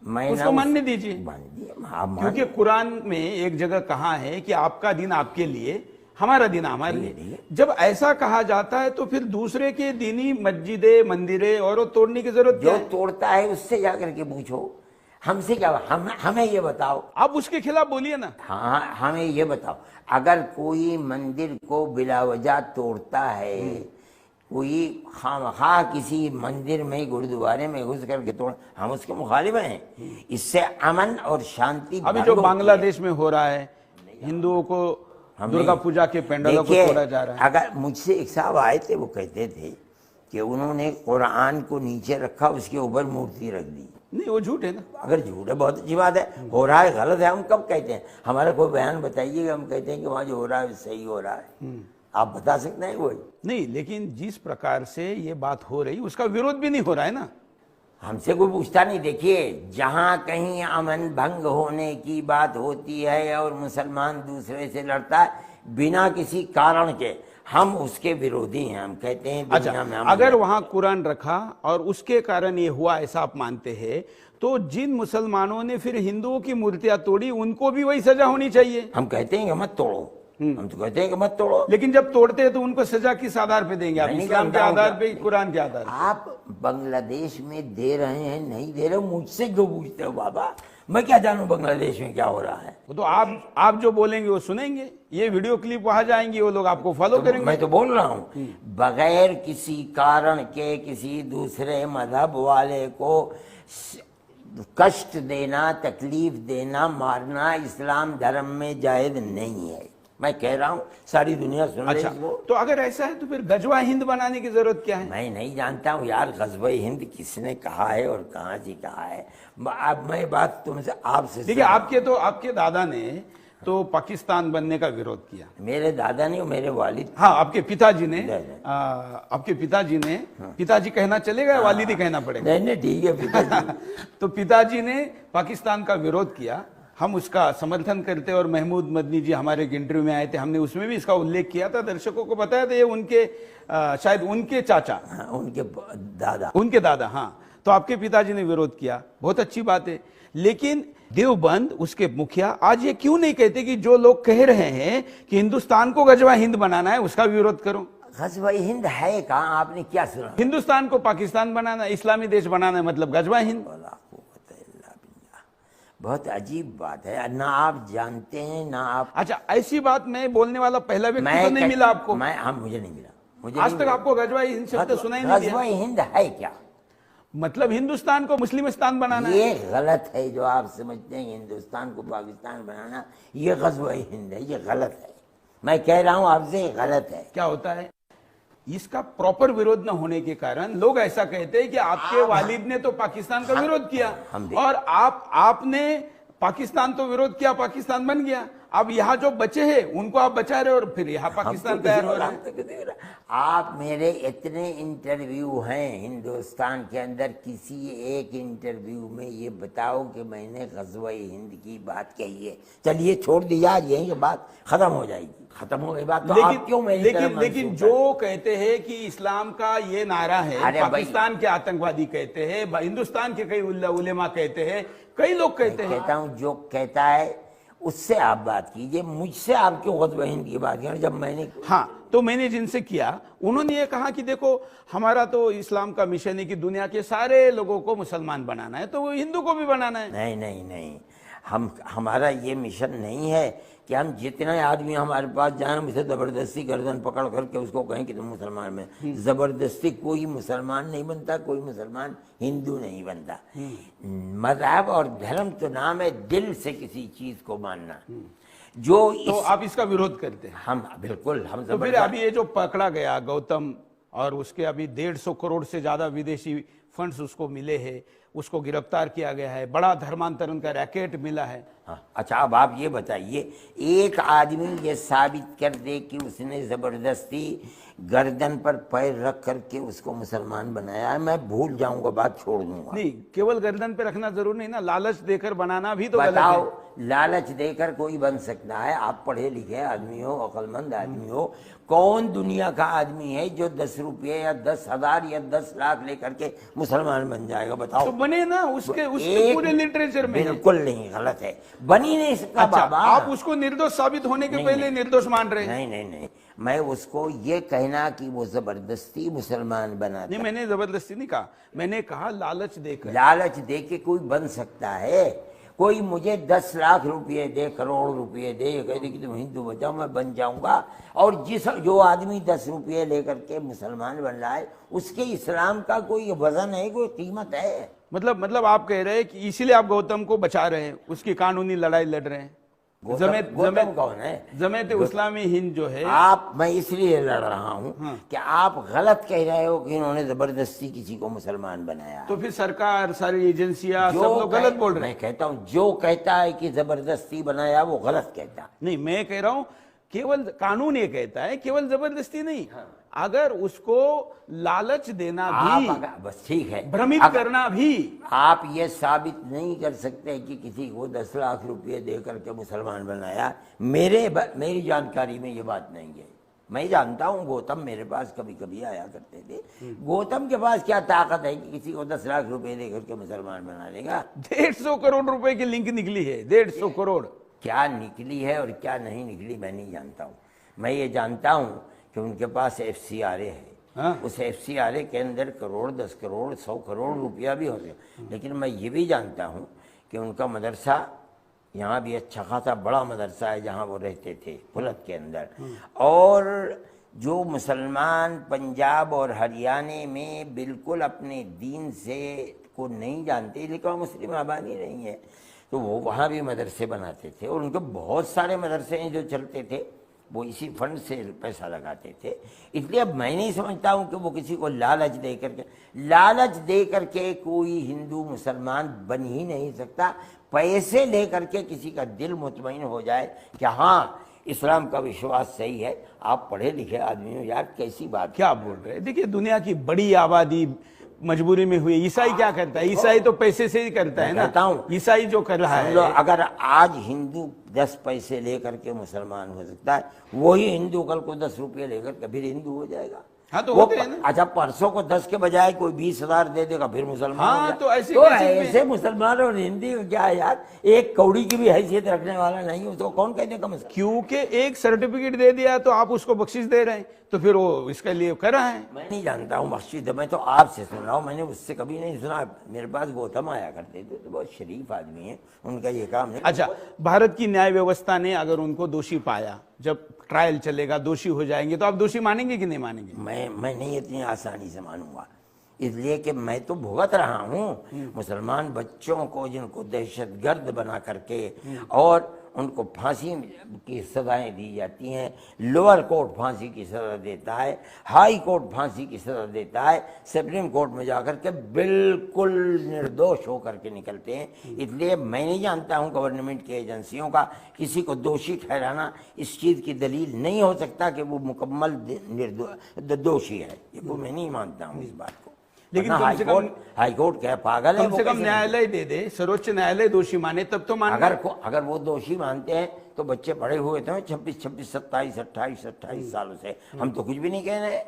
मैं उसको मानने दीजिए। क्योंकि कुरान में एक जगह कहा है कि आपका दिन आपके लिए, हमारा दिन हमारे लिए। जब ऐसा कहा जाता है तो फिर दूसरे के दीनी मस्जिदें, मंदिरें और तोड़ने की जरूरत क्या है? जो तोड़ता है उससे जाकर के पूछो, हमसे क्या? हमें ये बताओ। आप उसके खिलाफ बोलिए ना। हाँ, हमें ये बताओ, अगर कोई मंदिर को बिलावजा तोड़ता है, कोई खामखा किसी मंदिर में, गुरुद्वारे में घुस करके तोड़, हम उसके मुखालिफ हैं। इससे अमन और शांति। अभी जो बांग्लादेश में हो रहा है, हिंदुओं को दुर्गा पूजा के पंडालों को तोड़ा जा रहा है। अगर मुझसे एक साहब आए थे, वो कहते थे कि उन्होंने कुरान को नीचे रखा, उसके ऊपर मूर्ति रख दी। नहीं, वो झूठ है ना। अगर झूठ है बहुत अच्छी बात है, हो रहा है गलत है, हम कब कहते हैं? हमारा कोई बयान बताइएगा, हम कहते हैं कि वहां जो हो रहा है सही हो रहा है। आप बता सकते हैं कोई? नहीं, लेकिन जिस प्रकार से ये बात हो रही, उसका विरोध भी नहीं हो रहा है ना। हमसे कोई पूछता नहीं। देखिए, जहां कहीं अमन भंग होने की बात होती है और मुसलमान दूसरे से लड़ता है बिना किसी कारण के, हम उसके विरोधी हैं। हम कहते हैं दुनिया में अच्छा, हम अगर वहां कुरान रखा और उसके कारण ये हुआ ऐसा आप मानते हैं, तो जिन मुसलमानों ने फिर हिंदुओं की मूर्तियां तोड़ी उनको भी वही सजा होनी चाहिए। हम कहते हैं कि मत तोड़ो, हम तो कहते हैं कि मत तोड़ो। लेकिन जब तोड़ते हैं तो उनको सजा किस आधार पे देंगे आप? मैं नहीं इस्लाम के जानता हूं आधार क्या। पे, कुरान के आधार पे? आप बांग्लादेश में दे रहे हैं नहीं दे रहे, मुझसे क्यों पूछते हो बाबा? मैं क्या जानूं बांग्लादेश में क्या हो रहा है? वो तो आप जो बोलेंगे वो सुनेंगे, ये वीडियो क्लिप वहां जाएंगी, वो लोग आपको फॉलो करेंगे। मैं तो बोल रहा हूं, बगैर किसी कारण के किसी दूसरे मजहब वाले को कष्ट देना, तकलीफ देना, मारना इस्लाम धर्म में जायज नहीं है। मैं कह रहा हूं, सारी दुनिया सुन रही अच्छा, है इसको। तो अगर ऐसा है तो फिर गजवा हिंद बनाने की जरूरत क्या है? मैं नहीं जानता हूं यार, गज़वे हिंद किसने कहा है और कहाँ से कहा है। अब मैं बात तुमसे आपसे, देखिए, आपके दादा ने तो पाकिस्तान बनने का विरोध किया। मेरे दादा ने, मेरे वालिद। हाँ, आपके पिताजी ने, हाँ। पिताजी कहना चलेगा या वालिद ही कहना पड़ेगा? नहीं ठीक है, पिताजी। तो पिताजी ने पाकिस्तान का विरोध किया, हम उसका समर्थन करते, और महमूद मदनी जी हमारे इंटरव्यू में आए थे, हमने उसमें भी इसका उल्लेख किया था, दर्शकों को बताया था, ये उनके शायद उनके चाचा, हाँ, उनके दादा। हाँ। तो आपके पिताजी ने विरोध किया, बहुत अच्छी बात है। लेकिन देवबंद, उसके मुखिया आज ये क्यों नहीं कहते कि जो लोग कह रहे हैं कि हिंदुस्तान को गजवा हिंद बनाना है, उसका विरोध करो? गज़वा हिंद है कहाँ? आपने क्या सुना? हिंदुस्तान को पाकिस्तान बनाना, इस्लामी देश बनाना है, मतलब गजवा हिंद। बहुत अजीब बात है ना, आप जानते हैं ना आप। अच्छा, ऐसी बात मैं बोलने वाला पहला व्यक्ति तो नहीं मिला आपको? मुझे नहीं मिला। आज तक आपको गजवा हिंद शब्द सुना ही नहीं गज़वा दिया। हिंद है क्या? मतलब हिंदुस्तान को मुस्लिमिस्तान बनाना है? ये गलत है जो आप समझते हैं हिंदुस्तान को पाकिस्तान बनाना, ये गज़वा हिंद है, ये गलत है। मैं कह रहा हूं आपसे, गलत है। क्या होता है, इसका प्रॉपर विरोध न होने के कारण लोग ऐसा कहते हैं कि आपके वालिद ने तो पाकिस्तान का विरोध किया, और आपने पाकिस्तान तो विरोध किया, पाकिस्तान बन गया। अब यहाँ जो बचे हैं उनको आप बचा रहे हो, और फिर यहाँ पाकिस्तान तैयार हो रहा है। आप मेरे इतने इंटरव्यू हैं हिंदुस्तान के अंदर, किसी एक इंटरव्यू में ये बताओ कि मैंने गज़वा हिंद की बात कही है? चलिए छोड़ दिया, यही बात खत्म हो जाएगी, खत्म हो गई बात। तो आप क्यों मेरी तरफ लेकिन जो कहते हैं कि इस्लाम का ये नारा है, पाकिस्तान के आतंकवादी कहते हैं, हिंदुस्तान के कई उलेमा कहते हैं, कई लोग कहते हैं। कहता हूँ जो कहता है उससे आप बात कीजिए, मुझसे आप क्यों गज़वा हिंद की बात करें? जब मैंने, हाँ, तो मैंने जिनसे किया उन्होंने ये कहा कि देखो, हमारा तो इस्लाम का मिशन है कि दुनिया के सारे लोगों को मुसलमान बनाना है, तो हिंदू को भी बनाना है। नहीं नहीं नहीं, हमारा ये मिशन नहीं है कि हम जितने आदमी हमारे पास जाए हम उसे जबरदस्ती गर्दन पकड़ करके उसको कहें कि तुम मुसलमान में। जबरदस्ती कोई मुसलमान नहीं बनता, कोई मुसलमान हिंदू नहीं बनता। मजहब और धर्म तो नाम है दिल से किसी चीज को मानना। तो आप इसका विरोध करते हैं? हम बिल्कुल, हम तो फिर अभी ये जो पकड़ा गया गौतम, और उसके अभी 150 करोड़ से ज्यादा विदेशी फंड्स उसको मिले हैं, उसको गिरफ्तार किया गया है, बड़ा धर्मांतरण का रैकेट मिला है। हाँ, अच्छा, अब आप ये बताइए, एक आदमी ये साबित कर दे कि उसने जबरदस्ती गर्दन पर पैर रख करके उसको मुसलमान बनाया है, मैं भूल जाऊंगा, बात छोड़ दूंगा। नहीं, केवल गर्दन पे रखना जरूरी नहीं ना, लालच देकर बनाना भी तो गलत है। बताओ, लालच देकर कोई बन सकता है? आप पढ़े लिखे आदमी हो, अक्लमंद आदमी हो, कौन दुनिया का आदमी है जो 10 रुपये या 10,000 या 10 लाख लेकर के मुसलमान बन जाएगा? बताओ। तो बने ना, उसके पूरे लिटरेचर में बिल्कुल नहीं, गलत है, बनी नहीं सकता। अच्छा, बाबा, आप उसको निर्दोष साबित होने के पहले निर्दोष मान रहे हैं? नहीं नहीं नहीं, मैं उसको ये कहना कि वो जबरदस्ती मुसलमान बना। नहीं, मैंने जबरदस्ती नहीं कहा, मैंने कहा लालच देकर। लालच दे के कोई बन सकता है? कोई मुझे 10 लाख रुपये दे, करोड़ रुपये दे, कह दे कि तुम हिंदू बन जाओ, मैं बन जाऊंगा। और जो आदमी 10 रुपये लेकर के मुसलमान बन रहा है, उसके इस्लाम का कोई वजन है, कोई कीमत है? मतलब आप कह रहे हैं कि इसीलिए आप गौतम को बचा रहे हैं, उसकी कानूनी लड़ाई लड़ रहे हैं। गौतम कौन है? जमात इस्लामी हिंद जो है, मैं इसलिए लड़ रहा हूँ कि आप गलत कह रहे हो कि इन्होंने जबरदस्ती किसी को मुसलमान बनाया। तो फिर सरकार, सारी एजेंसियां, सब लोग गलत बोल रहे हैं। मैं कहता हूँ जो कहता है कि जबरदस्ती बनाया वो गलत कहता है। नहीं, मैं कह रहा हूँ केवल कानून ये कहता है, केवल जबरदस्ती नहीं। अगर उसको लालच देना भी, बस ठीक है, भ्रमित करना भी, आप ये साबित नहीं कर सकते कि किसी को 10 लाख रुपये दे करके मुसलमान बनाया। मेरी जानकारी में ये बात नहीं है, मैं जानता हूँ गौतम मेरे पास कभी कभी आया करते थे। गौतम के पास क्या ताकत है कि किसी को 10 लाख रुपए दे करके मुसलमान बना लेगा? 150 करोड़ रुपए की लिंक निकली है, 150 करोड़। क्या निकली है और क्या नहीं निकली मैं नहीं जानता हूँ। मैं ये जानता हूँ कि उनके पास FCRA है। हाँ? उस FCRA के अंदर करोड़, 10 करोड़, 100 करोड़ रुपया भी हो सकता। लेकिन मैं ये भी जानता हूँ कि उनका मदरसा यहाँ भी अच्छा खासा बड़ा मदरसा है जहाँ वो रहते थे फुलत के अंदर। और जो मुसलमान पंजाब और हरियाणा में बिल्कुल अपने दीन से को नहीं जानते, लेकिन मुस्लिम आबादी नहीं है, तो वो वहाँ भी मदरसे बनाते थे। और उनके बहुत सारे मदरसे हैं जो चलते थे, वो इसी फंड से पैसा लगाते थे। इसलिए अब मैं नहीं समझता हूँ कि वो किसी को लालच दे करके कोई हिंदू मुसलमान बन ही नहीं सकता। पैसे ले करके किसी का दिल मुतमईन हो जाए कि हाँ इस्लाम का विश्वास सही है। आप पढ़े लिखे आदमी हो यार, कैसी बात क्या बोल रहे हैं? देखिए दुनिया की बड़ी आबादी मजबूरी में हुई। ईसाई क्या करता है? ईसाई तो पैसे से ही करता है ना। ईसाई जो कर रहा है, अगर आज हिंदू 10 पैसे लेकर के मुसलमान हो सकता है, वही हिंदू कल को 10 रुपये लेकर के फिर हिंदू हो जाएगा। हाँ तो होते हैं ना। अच्छा, परसों को 10 के बजाय कोई 20,000 दे देगा फिर मुसलमान हाँ, हो जाएगा। तो ऐसे मुसलमान और हिंदी का क्या है यार? एक कौड़ी की भी हैसियत रखने वाला नहीं है, उसको कौन कहने का मसला? क्योंकि एक सर्टिफिकेट दे दिया तो आप उसको बख्शिश दे रहे हैं, तो फिर वो इसके लिए कर रहा है। मैं नहीं जानता हूँ बख्शिश, मैं तो आपसे सुन रहा हूँ, मैंने उससे कभी नहीं सुना। मेरे पास गौतम आया करते थे, तो बहुत शरीफ आदमी है, उनका ये काम है। अच्छा, भारत की न्याय व्यवस्था ने अगर उनको दोषी पाया, जब ट्रायल चलेगा दोषी हो जाएंगे, तो आप दोषी मानेंगे कि नहीं मानेंगे? मैं नहीं इतनी आसानी से मानूंगा, इसलिए कि मैं तो भुगत रहा हूँ मुसलमान बच्चों को जिनको दहशतगर्द बना करके और उनको फांसी की सजाएं दी जाती हैं। लोअर कोर्ट फांसी की सजा देता है, हाई कोर्ट फांसी की सजा देता है, सुप्रीम कोर्ट में जाकर के बिल्कुल निर्दोष होकर के निकलते हैं। इसलिए मैं नहीं जानता हूं गवर्नमेंट की एजेंसियों का किसी को दोषी ठहराना इस चीज़ की दलील नहीं हो सकता कि वो मुकम्मल दोषी है। ये को मैं नहीं मानता हूँ इस बात को। लेकिन हाई कोर्ट क्या पागल है? कम से कम न्यायालय दे दे, सर्वोच्च न्यायालय दोषी माने तब तो मान। अगर वो दोषी मानते हैं तो बच्चे बड़े हुए थे 26, 27, 28 सालों से, हम तो कुछ भी नहीं कह रहे।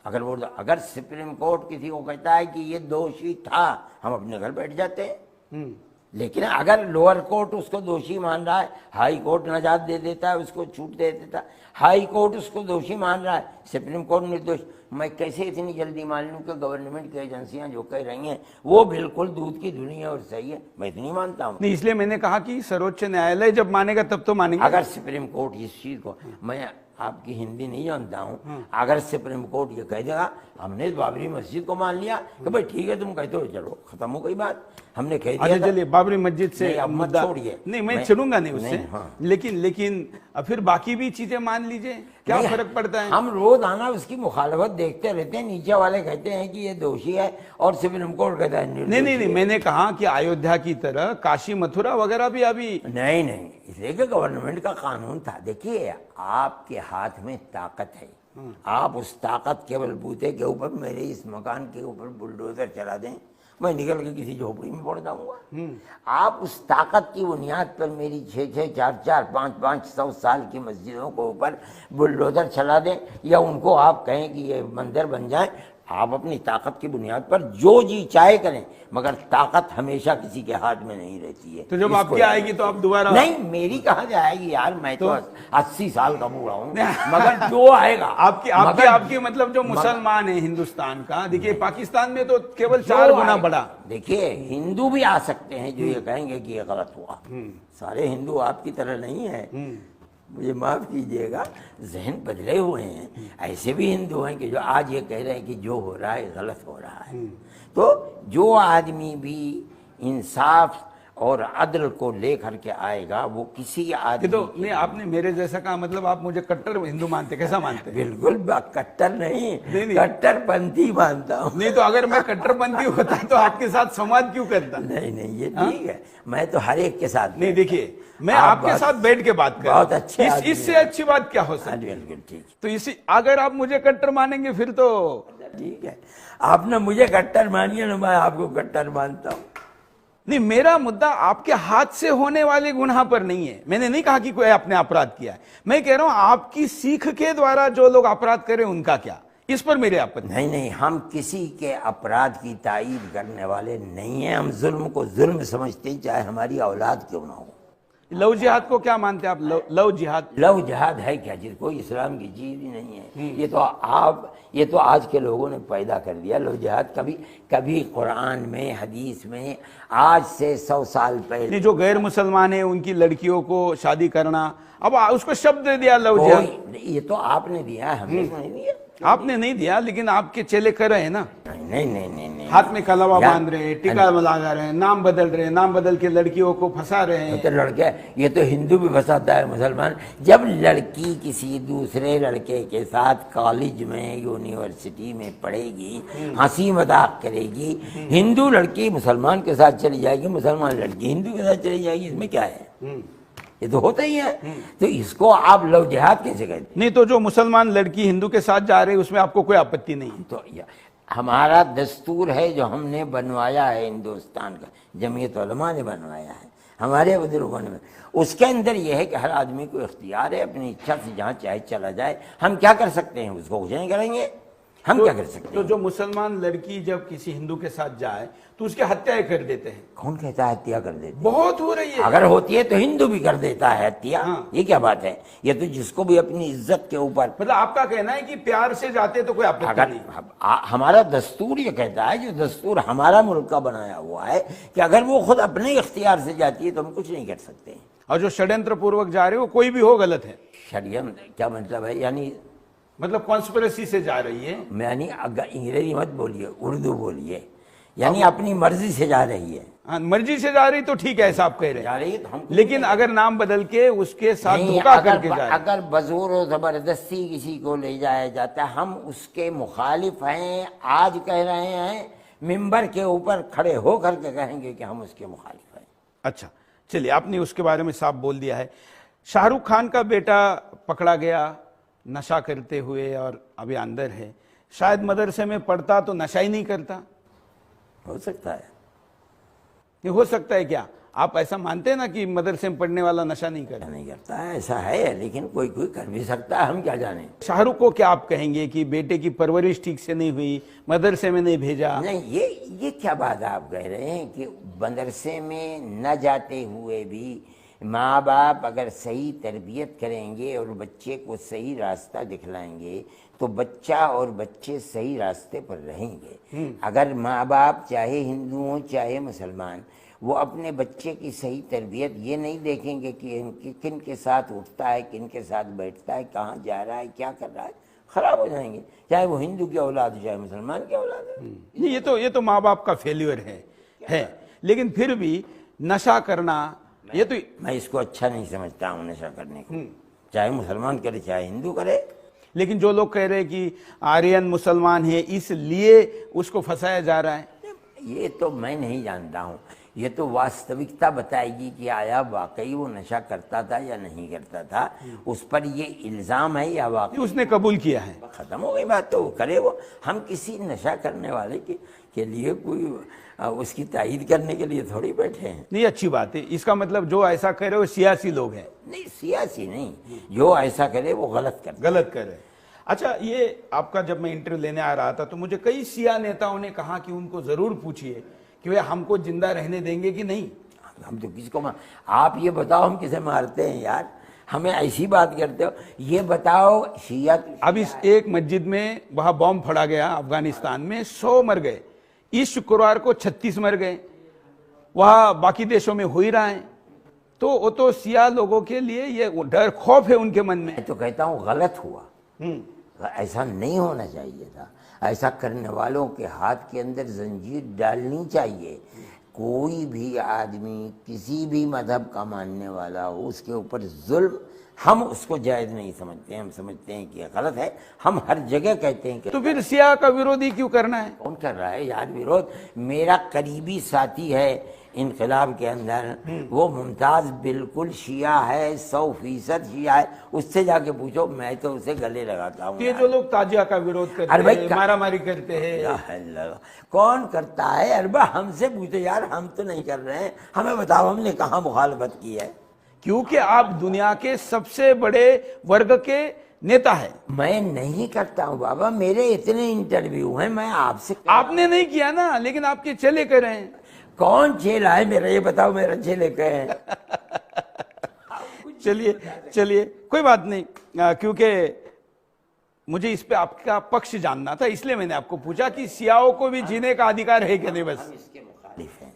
अगर सुप्रीम कोर्ट किसी को कहता है कि ये दोषी था, हम अपने घर बैठ जाते हैं। लेकिन अगर लोअर कोर्ट उसको दोषी मान रहा है, हाई कोर्ट नजात दे देता है, उसको छूट दे देता है, हाई कोर्ट उसको दोषी मान रहा है, सुप्रीम कोर्ट निर्दोष, मैं कैसे इतनी जल्दी मान लूं कि गवर्नमेंट की एजेंसियां जो कह रही हैं वो बिल्कुल दूध की धुनी है और सही है? मैं इतनी मानता हूं। नहीं, इसलिए मैंने कहा कि सर्वोच्च न्यायालय जब मानेगा तब तो मानेंगे। अगर सुप्रीम कोर्ट इस चीज को, मैं आपकी हिंदी नहीं जानता हूँ, अगर सुप्रीम कोर्ट ये कह देगा हमने बाबरी मस्जिद को मान लिया कि भाई ठीक है तुम कहते हो, चलो खत्म हो गई बात, हमने कह दिया। चलिए बाबरी मस्जिद से अब मत छोड़िए। नहीं, मैं चलूंगा नहीं उससे। लेकिन फिर बाकी भी चीजें मान लीजिए, क्या फर्क पड़ता है? हम रोज आना उसकी मुखालफत देखते रहते हैं। नीचे वाले कहते हैं कि ये दोषी है और सुप्रीम कोर्ट कहता है नहीं, मैंने कहा कि अयोध्या की तरह काशी मथुरा वगैरह भी अभी नहीं, इसलिए कि गवर्नमेंट का कानून था। देखिए आपके हाथ में ताकत है, आप उस ताकत के बलबूते के ऊपर मेरे इस मकान के ऊपर बुलडोजर चला दें, मैं निकल के किसी झोपड़ी में पड़ जाऊंगा। आप उस ताकत की बुनियाद पर मेरी 6-6, 4-4, 5-5, 100 साल की मस्जिदों को ऊपर बुलडोजर चला दें, या उनको आप कहें कि ये मंदिर बन जाए, आप अपनी ताकत की बुनियाद पर जो जी चाहे करें, मगर ताकत हमेशा किसी के हाथ में नहीं रहती है। तो जब आपकी आएगी तो आप दोबारा? नहीं, मेरी कहाँ जाएगी यार, मैं तो 80 साल का बूढ़ा हूँ, मगर जो आएगा आपकी मतलब जो मुसलमान है हिंदुस्तान का, देखिए पाकिस्तान में तो केवल 4 गुना बड़ा। देखिए हिंदू भी आ सकते हैं जो ये कहेंगे कि ये गलत हुआ। सारे हिंदू आपकी तरह नहीं है, मुझे माफ कीजिएगा, जहन बदले हुए हैं। ऐसे भी हिंदू हैं कि जो आज ये कह रहे हैं कि जो हो रहा है गलत हो रहा है। तो जो आदमी भी इंसाफ और अदल को लेकर के आएगा, वो किसी आदमी तो नहीं, आपने मेरे जैसा कहा, मतलब आप मुझे कट्टर हिंदू मानते? कैसा मानते? बिल्कुल कट्टर नहीं, कट्टरपंथी मानता हूँ। नहीं तो अगर मैं कट्टरपंथी होता तो आपके साथ संवाद क्यों करता? नहीं, ये ठीक है, मैं तो हर एक के साथ। नहीं देखिए, मैं आपके साथ बैठ के बात कर, बहुत अच्छे, इससे अच्छी बात क्या हो सकती? बिल्कुल ठीक। तो इसी अगर आप मुझे कट्टर मानेंगे फिर तो ठीक है, आपने मुझे कट्टर मानिए ना, मैं आपको कट्टर मानता हूँ। नहीं, मेरा मुद्दा आपके हाथ से होने वाले गुनाह पर नहीं है। मैंने नहीं कहा कि कोई आपने अपराध किया है, मैं कह रहा हूं आपकी सीख के द्वारा जो लोग अपराध करें उनका क्या, इस पर मेरे आपत्ति। नहीं नहीं, हम किसी के अपराध की तायीद करने वाले नहीं हैं। हम जुल्म को जुल्म समझते हैं, चाहे हमारी औलाद क्यों ना हो। लव जिहाद को क्या मानते हैं आप? लव जिहाद, लव जिहाद है क्या चीज? कोई इस्लाम की चीज ही नहीं है। ये तो आज के लोगों ने पैदा कर दिया। लव जिहाद कभी कुरान में, हदीस में, आज से 100 साल पहले। जो गैर मुसलमान है उनकी लड़कियों को शादी करना, अब उसको शब्द दे दिया लव जिहाद। ये तो आपने दिया है, हमने तो नहीं दिया। आपने नहीं दिया, लेकिन आपके चेले कर रहे हैं ना। नहीं नहीं नहीं नहीं, हाथ में कलावा बांध रहे, टीका लगा रहे हैं, नाम बदल रहे हैं, नाम बदल के लड़कियों को फंसा रहे हैं। तो लड़के, ये तो हिंदू भी फंसाता है मुसलमान। जब लड़की किसी दूसरे लड़के के साथ कॉलेज में, यूनिवर्सिटी में पढ़ेगी, हंसी मजाक करेगी, हिंदू लड़की मुसलमान के साथ चली जाएगी, मुसलमान लड़की हिंदू के साथ चली जाएगी, इसमें क्या है? ये तो होता ही है। तो इसको आप लव जिहाद कैसे कहते? नहीं, तो जो मुसलमान लड़की हिंदू के साथ जा रहे हैं उसमें आपको कोई आपत्ति नहीं है? तो हमारा दस्तूर है जो हमने बनवाया है, हिंदुस्तान का जमीयत उलमा ने बनवाया है, हमारे बुजुर्गों ने। उसके अंदर यह है कि हर आदमी को इख्तियार है अपनी इच्छा से जहाँ चाहे चला जाए। हम क्या कर सकते हैं? उसको कुछ नहीं करेंगे। हम क्या कर सकते हैं? तो जो मुसलमान लड़की जब किसी हिंदू के साथ जाए तो उसकी हत्याएं कर देते हैं। कौन कहता है हत्या कर देते? बहुत हो रही है। अगर होती है तो हिंदू भी कर देता है हत्या। हाँ। ये क्या बात है? ये तो जिसको भी अपनी इज्जत के ऊपर, मतलब आपका कहना है कि प्यार से जाते तो कोई आपत्ति अगर नहीं। हमारा दस्तूर ये कहता है, जो दस्तूर हमारा मुल्क का बनाया हुआ है, कि अगर वो खुद अपने इख्तियार से जाती है तो हम कुछ नहीं कर सकते। और जो षड्यंत्र पूर्वक जा रहे हो, कोई भी हो, गलत है। षड्यंत्र क्या मतलब है? यानी मतलब कॉन्स्पिरेसी से जा रही है। यानी अंग्रेजी मत बोलिए, उर्दू बोलिए। यानी अपनी मर्जी से जा रही है। हाँ, मर्जी से जा रही तो ठीक है, ऐसा आप कह रहे जा हैं। रही है तो हम, लेकिन अगर नाम बदल के उसके साथ नहीं, धोखा करके जा रहे, अगर बजोर और जबरदस्ती किसी को ले जाया जाता है, हम उसके मुखालिफ हैं। आज कह रहे हैं, मिंबर के ऊपर खड़े होकर के कहेंगे कि हम उसके मुखालिफ हैं। अच्छा, चलिए, आपने उसके बारे में साफ बोल दिया है। शाहरुख खान का बेटा पकड़ा गया नशा करते हुए और अभी अंदर है। शायद मदरसे में पढ़ता तो नशा ही नहीं करता। हो सकता है। ये हो सकता है क्या? आप ऐसा मानते हैं ना कि मदरसे में पढ़ने वाला नशा नहीं करता? नहीं करता है, ऐसा है, लेकिन कोई कोई कर भी सकता है, हम क्या जाने। शाहरुख को क्या आप कहेंगे कि बेटे की परवरिश ठीक से नहीं हुई, मदरसे में नहीं भेजा? नहीं, ये क्या बात आप कह रहे हैं कि मदरसे में न जाते हुए भी माँ बाप अगर सही तरबियत करेंगे और बच्चे को सही रास्ता दिखलाएंगे तो बच्चा और बच्चे सही रास्ते पर रहेंगे। अगर माँ बाप चाहे हिंदू हो चाहे मुसलमान, वो अपने बच्चे की सही तरबियत ये नहीं देखेंगे कि किन के साथ उठता है, किन के साथ बैठता है, कहाँ जा रहा है, क्या कर रहा है, खराब हो जाएंगे। चाहे वो हिंदू की औलाद हो चाहे मुसलमान की औलाद है। ये तो माँ बाप का फेल्यूर है। लेकिन फिर भी नशा करना, ये तो मैं इसको अच्छा नहीं समझता हूँ नशा करने को, चाहे मुसलमान करे चाहे हिंदू करे। लेकिन जो लोग कह रहे हैं कि आर्यन मुसलमान है इसलिए उसको फंसाया जा रहा है, ये तो मैं नहीं जानता हूँ। ये तो वास्तविकता बताएगी कि आया वाकई वो नशा करता था या नहीं करता था। उस पर ये इल्ज़ाम है या वाकई उसने कबूल किया है। ख़त्म हो गई बात, तो करे वो। हम किसी नशा करने वाले के लिए कोई उसकी तायीद करने के लिए थोड़ी बैठे हैं। नहीं, अच्छी बात है। इसका मतलब जो ऐसा करे वो सियासी लोग हैं। नहीं, सियासी नहीं, जो ऐसा करे वो गलत करे। अच्छा, ये आपका जब मैं इंटरव्यू लेने आ रहा था तो मुझे कई सिया नेताओं ने कहा कि उनको जरूर पूछिए कि वे हमको जिंदा रहने देंगे कि नहीं। हम तो किसको आप ये बताओ हम किसे मारते हैं यार? हमें ऐसी बात करते हो, ये बताओ शिया। अब इस एक मस्जिद में वहां बॉम्ब फड़ा गया अफगानिस्तान में, 100 मर गए। इस शुक्रवार को 36 मर गए। वहां बाकी देशों में हो ही रहा है। तो वो तो सिया लोगों के लिए ये डर खौफ है उनके मन में। मैं तो कहता हूँ गलत हुआ, ऐसा नहीं होना चाहिए था। ऐसा करने वालों के हाथ के अंदर जंजीर डालनी चाहिए। कोई भी आदमी किसी भी मजहब का मानने वाला हो, उसके ऊपर जुल्म हम उसको जायज़ नहीं समझते हैं। हम समझते हैं कि गलत है। हम हर जगह कहते हैं कि तो फिर सिया का विरोधी क्यों करना है? कौन कर रहा है यार विरोध? मेरा करीबी साथी है इनकलाब के अंदर वो मुमताज बिल्कुल शिया है, 100% शिया है। उससे जाके पूछो, मैं तो उसे गले लगाता हूँ। ये जो लोग ताजिया का विरोध करते अरे भाई, हैं, मारामारी करते हैं, अल्लाह, कौन करता है? अरे भाई, हमसे पूछो यार, हम तो नहीं कर रहे हैं। हमें बताओ, हमने कहाँ मुखालफत की है? क्योंकि आप दुनिया के सबसे बड़े वर्ग के नेता है। मैं नहीं करता हूँ बाबा, मेरे इतने इंटरव्यू हैं, मैं आपसे। आपने नहीं किया ना, लेकिन आपके चेले कर रहे हैं। कौन चेला है मेरा, ये बताओ, मेरा चेले कहे हैं? चलिए कोई बात नहीं, क्योंकि मुझे इस पे आपका पक्ष जानना था, इसलिए मैंने आपको पूछा कि सियाओं को भी जीने का अधिकार है कि नहीं। बस हम इसके मुखालिफ हैं,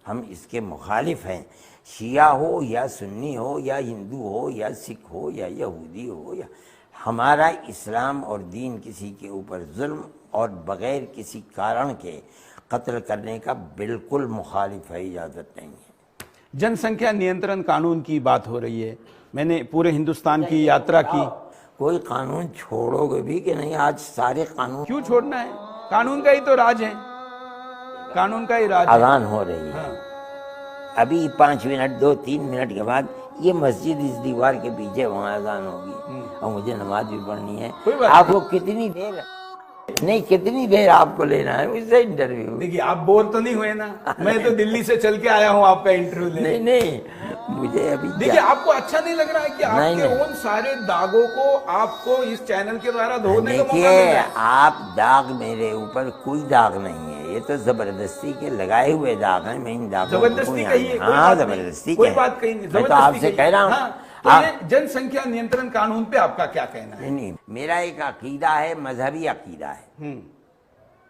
हम इसके मुखालिफ हैं। शिया हो या सुन्नी हो या हिंदू हो या सिख हो या यहूदी हो, या हमारा इस्लाम और दीन किसी के ऊपर जुल्म और बगैर किसी कारण के कत्ल करने का बिल्कुल मुखालिफ है, इजाज़त नहीं है। जनसंख्या नियंत्रण कानून की बात हो रही है, मैंने पूरे हिंदुस्तान की यात्रा की। कोई कानून छोड़ोगे भी कि नहीं? आज सारे कानून क्यों छोड़ना है? कानून का ही तो राज है, कानून का ही राज है। अजान हो रही है, अभी 5 मिनट 2-3 मिनट के बाद ये मस्जिद इस दीवार के पीछे वहाँ अजान होगी और मुझे नमाज भी पढ़नी है। आपको कितनी देर, नहीं कितनी देर आपको लेना है मुझसे इंटरव्यू? देखिए, आप बोर तो नहीं हुए ना? मैं तो दिल्ली से चल के आया हूँ आपका इंटरव्यू लेने। नहीं, मुझे अभी देखिए, आपको अच्छा नहीं लग रहा है कि आपके उन सारे दागों को आपको इस चैनल के द्वारा धोने का मौका मिल देखिए, रहा है। आप दाग, मेरे ऊपर कोई दाग नहीं है, ये तो जबरदस्ती के लगाए हुए दाग हैं। मैं इन दागों जबरदस्ती कही, हाँ जबरदस्ती, कोई बात कही नहीं, मैं तो आपसे कह रहा हूँ। हाँ, तो ये जनसंख्या नियंत्रण कानून पे आपका क्या कहना है? नहीं, मेरा एक अकीदा है, मजहबी अकीदा है।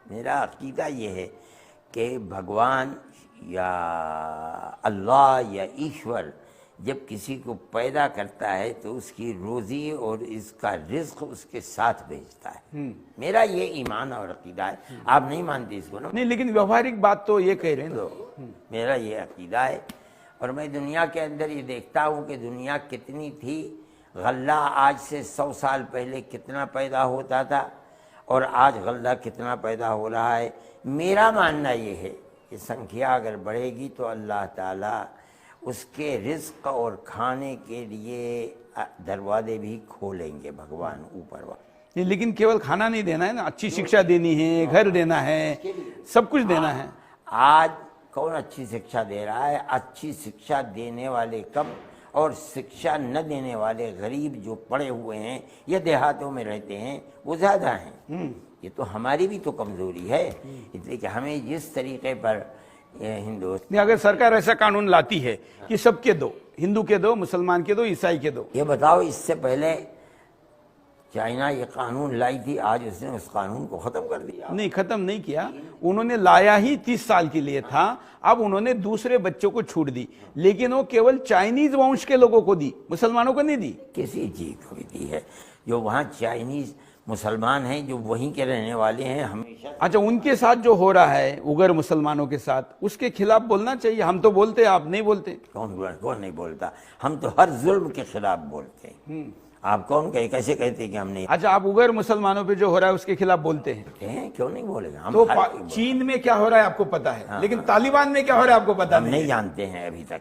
मेरा अकीदा ये है कि भगवान या अल्लाह या ईश्वर जब किसी को पैदा करता है तो उसकी रोजी और इसका रिज्क उसके साथ भेजता है। मेरा ये ईमान और अकीदा है। आप नहीं मानते इसको ना? नहीं, लेकिन व्यवहारिक बात तो ये कह रहे हैं। तो मेरा ये अकीदा है, और मैं दुनिया के अंदर ये देखता हूँ कि दुनिया कितनी थी। गल्ला आज से 100 साल पहले कितना पैदा होता था और आज गल्ला कितना पैदा हो रहा है। मेरा मानना ये है कि संख्या अगर बढ़ेगी तो अल्लाह ताला उसके रिज्क और खाने के लिए दरवाजे भी खोलेंगे, भगवान ऊपर वाला। लेकिन केवल खाना नहीं देना है ना, अच्छी शिक्षा देनी है, घर देना है, सब कुछ देना है। आज कौन अच्छी शिक्षा दे रहा है? अच्छी शिक्षा देने वाले कम, और शिक्षा न देने वाले गरीब जो पड़े हुए हैं या देहातों में रहते हैं वो ज़्यादा हैं। ये तो हमारी भी तो कमज़ोरी है। इसलिए कि हमें जिस तरीके पर हिंदुस्तान, अगर सरकार ऐसा कानून लाती है कि सबके दो, हिंदू के दो, मुसलमान के दो, ईसाई के दो, ये बताओ, इससे पहले चाइना ये कानून लाई थी, आज उसने उस कानून को खत्म कर दिया। नहीं, खत्म नहीं किया, उन्होंने लाया ही 30 साल के लिए था। अब उन्होंने दूसरे बच्चों को छूट दी, लेकिन वो केवल चाइनीज वंश के लोगों को दी, मुसलमानों को नहीं दी। किसी चीज को दी है? जो वहाँ चाइनीज मुसलमान हैं, जो वहीं के रहने वाले हैं, हमेशा। अच्छा, उनके साथ जो हो रहा है उगर मुसलमानों के साथ, उसके खिलाफ बोलना चाहिए। हम तो बोलते हैं, आप नहीं बोलते। कौन नहीं बोलता? हम तो हर जुल्म के खिलाफ बोलते हैं। आप कौन कहे, कैसे कहते हैं कि हम नहीं? अच्छा, आप उगर मुसलमानों पे जो हो रहा है उसके खिलाफ बोलते हैं? क्यों नहीं बोलेगा? हम तो चीन में क्या हो रहा है आपको पता है, हाँ, लेकिन तालिबान में क्या हो रहा है आपको पता नहीं जानते हैं अभी तक,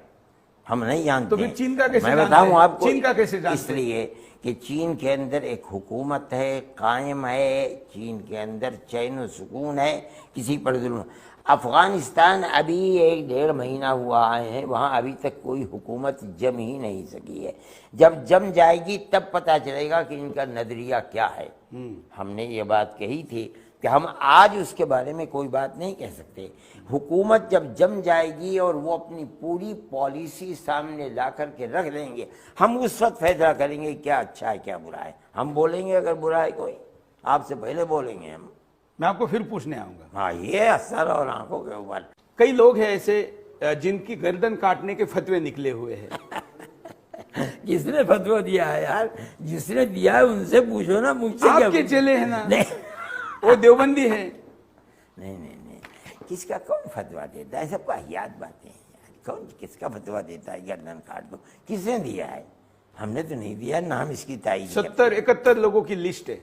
हम नहीं जानते। तो फिर चीन का कैसे? मैं बताऊं आपको, चीन का कैसे जानते? इसलिए कि चीन के अंदर एक हुकूमत है, कायम है, चीन के अंदर चैन और सुकून है, किसी पर जुल्म। अफगानिस्तान अभी 1-1.5 महीना हुआ आए हैं, वहाँ अभी तक कोई हुकूमत जम ही नहीं सकी है। जब जम जाएगी तब पता चलेगा कि इनका नजरिया क्या है। हमने ये बात कही थी कि हम आज उसके बारे में कोई बात नहीं कह सकते। हुकूमत जब जम जाएगी और वो अपनी पूरी पॉलिसी सामने ला कर के रख लेंगे, हम उस वक्त फैसला करेंगे क्या अच्छा है क्या बुरा है। हम बोलेंगे अगर बुरा है कोई, आपसे पहले बोलेंगे हम। मैं आपको फिर पूछने आऊंगा। हाँ, ये असर और आंखों के ऊपर। कई लोग हैं ऐसे जिनकी गर्दन काटने के फतवे निकले हुए हैं। किसने फतवा दिया है यार? जिसने दिया है उनसे पूछो ना, मुझसे क्या? आपके चेले हैं ना? नहीं, वो देवबंदी है। नहीं, किसका कौन फतवा देता है? सब वाहियात बातें हैं यार। कौन किसका फतवा देता है गर्दन काट दो? किसने दिया है? हमने तो नहीं दिया ना, हम इसकी तारीफ। 70-71 लोगों की लिस्ट है।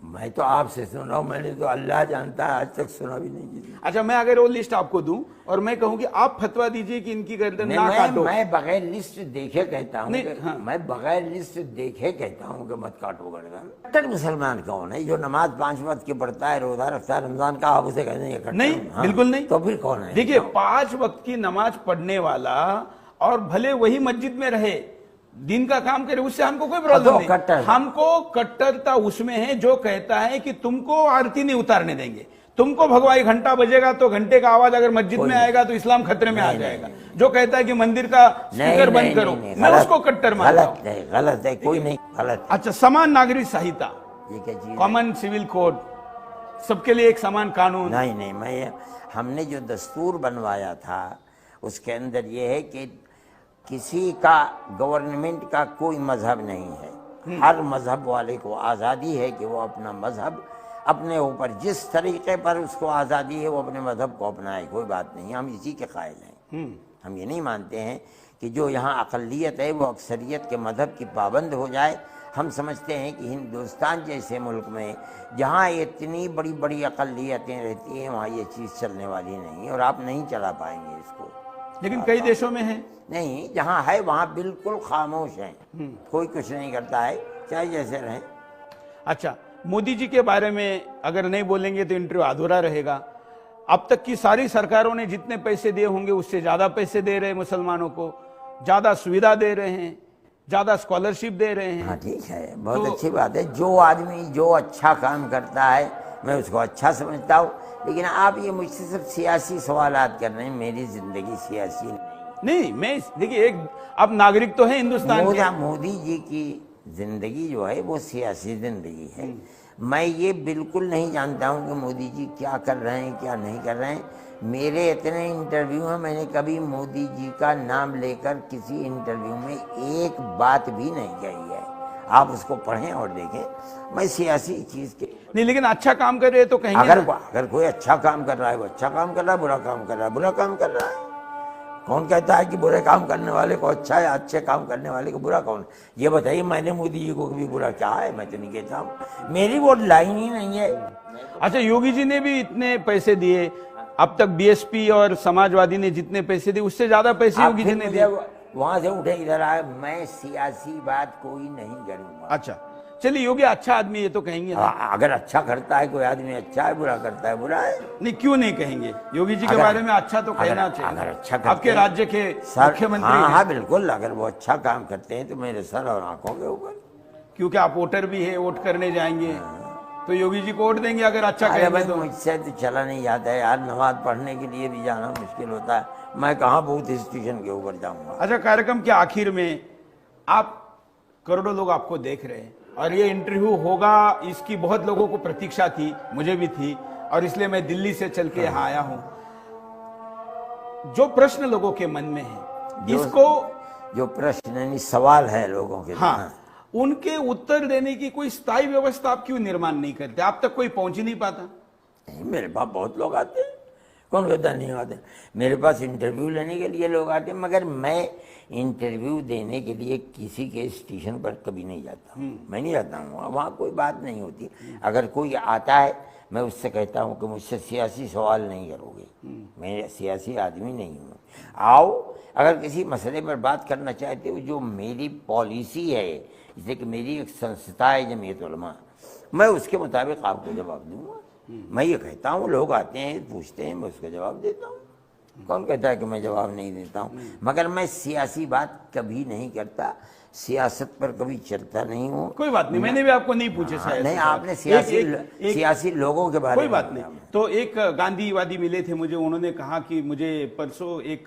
मैं तो आपसे सुन रहा हूँ, मैंने तो अल्लाह जानता है आज तक सुना भी नहीं किसी। अच्छा, मैं अगर वो लिस्ट आपको दूं और मैं कहूं कि आप फतवा दीजिए कि इनकी गर्दन ना काटो। मैं बगैर लिस्ट देखे कहता हूँ नहीं, हाँ। मैं बगैर लिस्ट देखे कहता हूँ कि मत काटो गर्दन। कट्टर मुसलमान कौन है? जो नमाज 5 वक्त की पढ़ता है, रोजा रखता है, रमजान का, आप उसे कहते हैं कट्टर? नहीं, बिल्कुल नहीं। तो फिर कौन है? देखिए, 5 वक्त की नमाज पढ़ने वाला और भले वही मस्जिद में रहे, दिन का काम करे, उससे हमको कोई प्रॉब्लम नहीं। कट्टर हमको कट्टरता उसमें है जो कहता है कि तुमको आरती नहीं उतारने देंगे, तुमको भगवाई घंटा बजेगा तो घंटे का आवाज अगर मस्जिद में आएगा तो इस्लाम खतरे में आ जाएगा। जो कहता है कि मंदिर का स्पीकर बंद करो, मैं उसको कट्टर मानता हूं। गलत है, कोई नहीं, गलत। अच्छा, समान नागरिक संहिता, ये क्या चीज? कॉमन सिविल कोड, सबके लिए एक समान कानून। नहीं, हमने जो दस्तूर बनवाया था उसके अंदर ये है कि किसी का, गवर्नमेंट का कोई मजहब नहीं है। हर मजहब वाले को आज़ादी है कि वो अपना मजहब अपने ऊपर, जिस तरीके पर उसको आज़ादी है वो अपने मजहब को अपनाए, कोई बात नहीं, हम इसी के कायल हैं। हम ये नहीं मानते हैं कि जो यहाँ अक़लियत है वो अक्सरियत के मजहब की पाबंद हो जाए। हम समझते हैं कि हिंदुस्तान जैसे मुल्क में जहाँ इतनी बड़ी बड़ी अक़लियतें रहती हैं वहाँ ये चीज़ चलने वाली नहीं है, और आप नहीं चला पाएंगे इसको। लेकिन कई देशों में है नहीं, जहाँ है वहाँ बिल्कुल खामोश है, कोई कुछ नहीं करता है, चाहे जैसे रहे। अच्छा, मोदी जी के बारे में अगर नहीं बोलेंगे तो इंटरव्यू अधूरा रहेगा। अब तक की सारी सरकारों ने जितने पैसे दिए होंगे उससे ज्यादा पैसे दे रहे हैं मुसलमानों को, ज्यादा सुविधा दे रहे हैं, ज्यादा स्कॉलरशिप दे रहे हैं। हाँ ठीक है, बहुत अच्छी बात है। जो आदमी जो अच्छा काम करता है मैं उसको अच्छा समझता हूँ, लेकिन आप ये मुझसे सब सियासी सवालात कर रहे हैं। मेरी जिंदगी सियासी नहीं। मैं देखिए, एक आप नागरिक तो है हिंदुस्तान के। मोदी जी की जिंदगी जो है वो सियासी जिंदगी है। मैं ये बिल्कुल नहीं जानता हूँ कि मोदी जी क्या कर रहे हैं क्या नहीं कर रहे हैं। मेरे इतने इंटरव्यू हैं, मैंने कभी मोदी जी का नाम लेकर किसी इंटरव्यू में एक बात भी नहीं कही है। आप उसको पढ़ें और देखें। मैं सियासी चीज के नहीं, लेकिन अच्छा काम कर रहे हैं तो कहेंगे। अगर कोई अच्छा काम कर रहा है वो अच्छा काम कर रहा है, बुरा काम कर रहा है बुरा काम कर रहा है। कौन कहता है कि बुरे काम करने वाले को अच्छा है, अच्छे काम करने वाले को बुरा? कौन? ये बताइए, मैंने मोदी जी को कभी बुरा कहा है? मैं तो नहीं कहता हूँ, मेरी वो लाइन ही नहीं है। अच्छा, योगी जी ने भी इतने पैसे दिए, अब तक बीएसपी और समाजवादी ने जितने पैसे दिए उससे ज्यादा पैसे योगी जी ने दिए। वहां से उठे इधर आए, मैं सियासी बात कोई नहीं करूंगा। अच्छा, चलिए, योगी अच्छा आदमी है तो कहेंगे ना? अगर अच्छा करता है कोई आदमी, अच्छा है, बुरा करता है बुरा है। नहीं, क्यों नहीं कहेंगे? योगी जी के बारे में अच्छा तो कहना चाहिए। अगर अच्छा आपके राज्य के मुख्यमंत्री। हाँ बिल्कुल, अगर वो अच्छा काम करते हैं तो मेरे सर और आंखों के ऊपर। क्योंकि आप वोटर भी है, वोट करने जाएंगे तो योगी जी को वोट देंगे अगर अच्छा करेंगे तो। मुझसे तो चला नहीं जाता है यार, नमाज पढ़ने के लिए भी जाना मुश्किल होता है। मैं कहाँ बूथ स्टेशन के ऊपर जाऊंगा। अच्छा, कार्यक्रम के आखिर में आप, करोड़ों लोग आपको देख रहे हैं और ये इंटरव्यू होगा, इसकी बहुत लोगों को प्रतीक्षा थी, मुझे भी थी, और इसलिए मैं दिल्ली से चल के यहाँ आया हूं। जो प्रश्न लोगों के मन में है, इसको जो प्रश्न यानी सवाल है लोगों के, हाँ, उनके उत्तर देने की कोई स्थायी व्यवस्था आप क्यों निर्माण नहीं करते? आप तक कोई पहुंच ही नहीं पाता? नहीं, मेरे पास बहुत लोग आते हैं, कौन कहता नहीं आते? मेरे पास इंटरव्यू लेने के लिए लोग आते हैं, मगर मैं इंटरव्यू देने के लिए किसी के स्टेशन पर कभी नहीं जाता। मैं नहीं जाता हूँ, वहाँ कोई बात नहीं होती। अगर कोई आता है मैं उससे कहता हूँ कि मुझसे सियासी सवाल नहीं करोगे, मैं सियासी आदमी नहीं हूँ। आओ, अगर किसी मसले पर बात करना चाहते हो, जो मेरी पॉलिसी है, जैसे कि मेरी एक संस्था है जमीयत उलमा, मैं उसके मुताबिक आपको जवाब दूंगा। मैं ये कहता हूँ, लोग आते हैं पूछते हैं, मैं उसका जवाब देता हूँ। कौन कहता है कि मैं जवाब नहीं देता हूँ? मगर मैं सियासी बात कभी नहीं करता, सियासत पर कभी चलता नहीं हूँ। कोई बात नहीं, मैंने भी आपको नहीं पूछे। नहीं, आपने सियासी लोगों के बारे में। कोई बात नहीं। तो एक गांधीवादी मिले थे मुझे, उन्होंने कहा कि मुझे परसों एक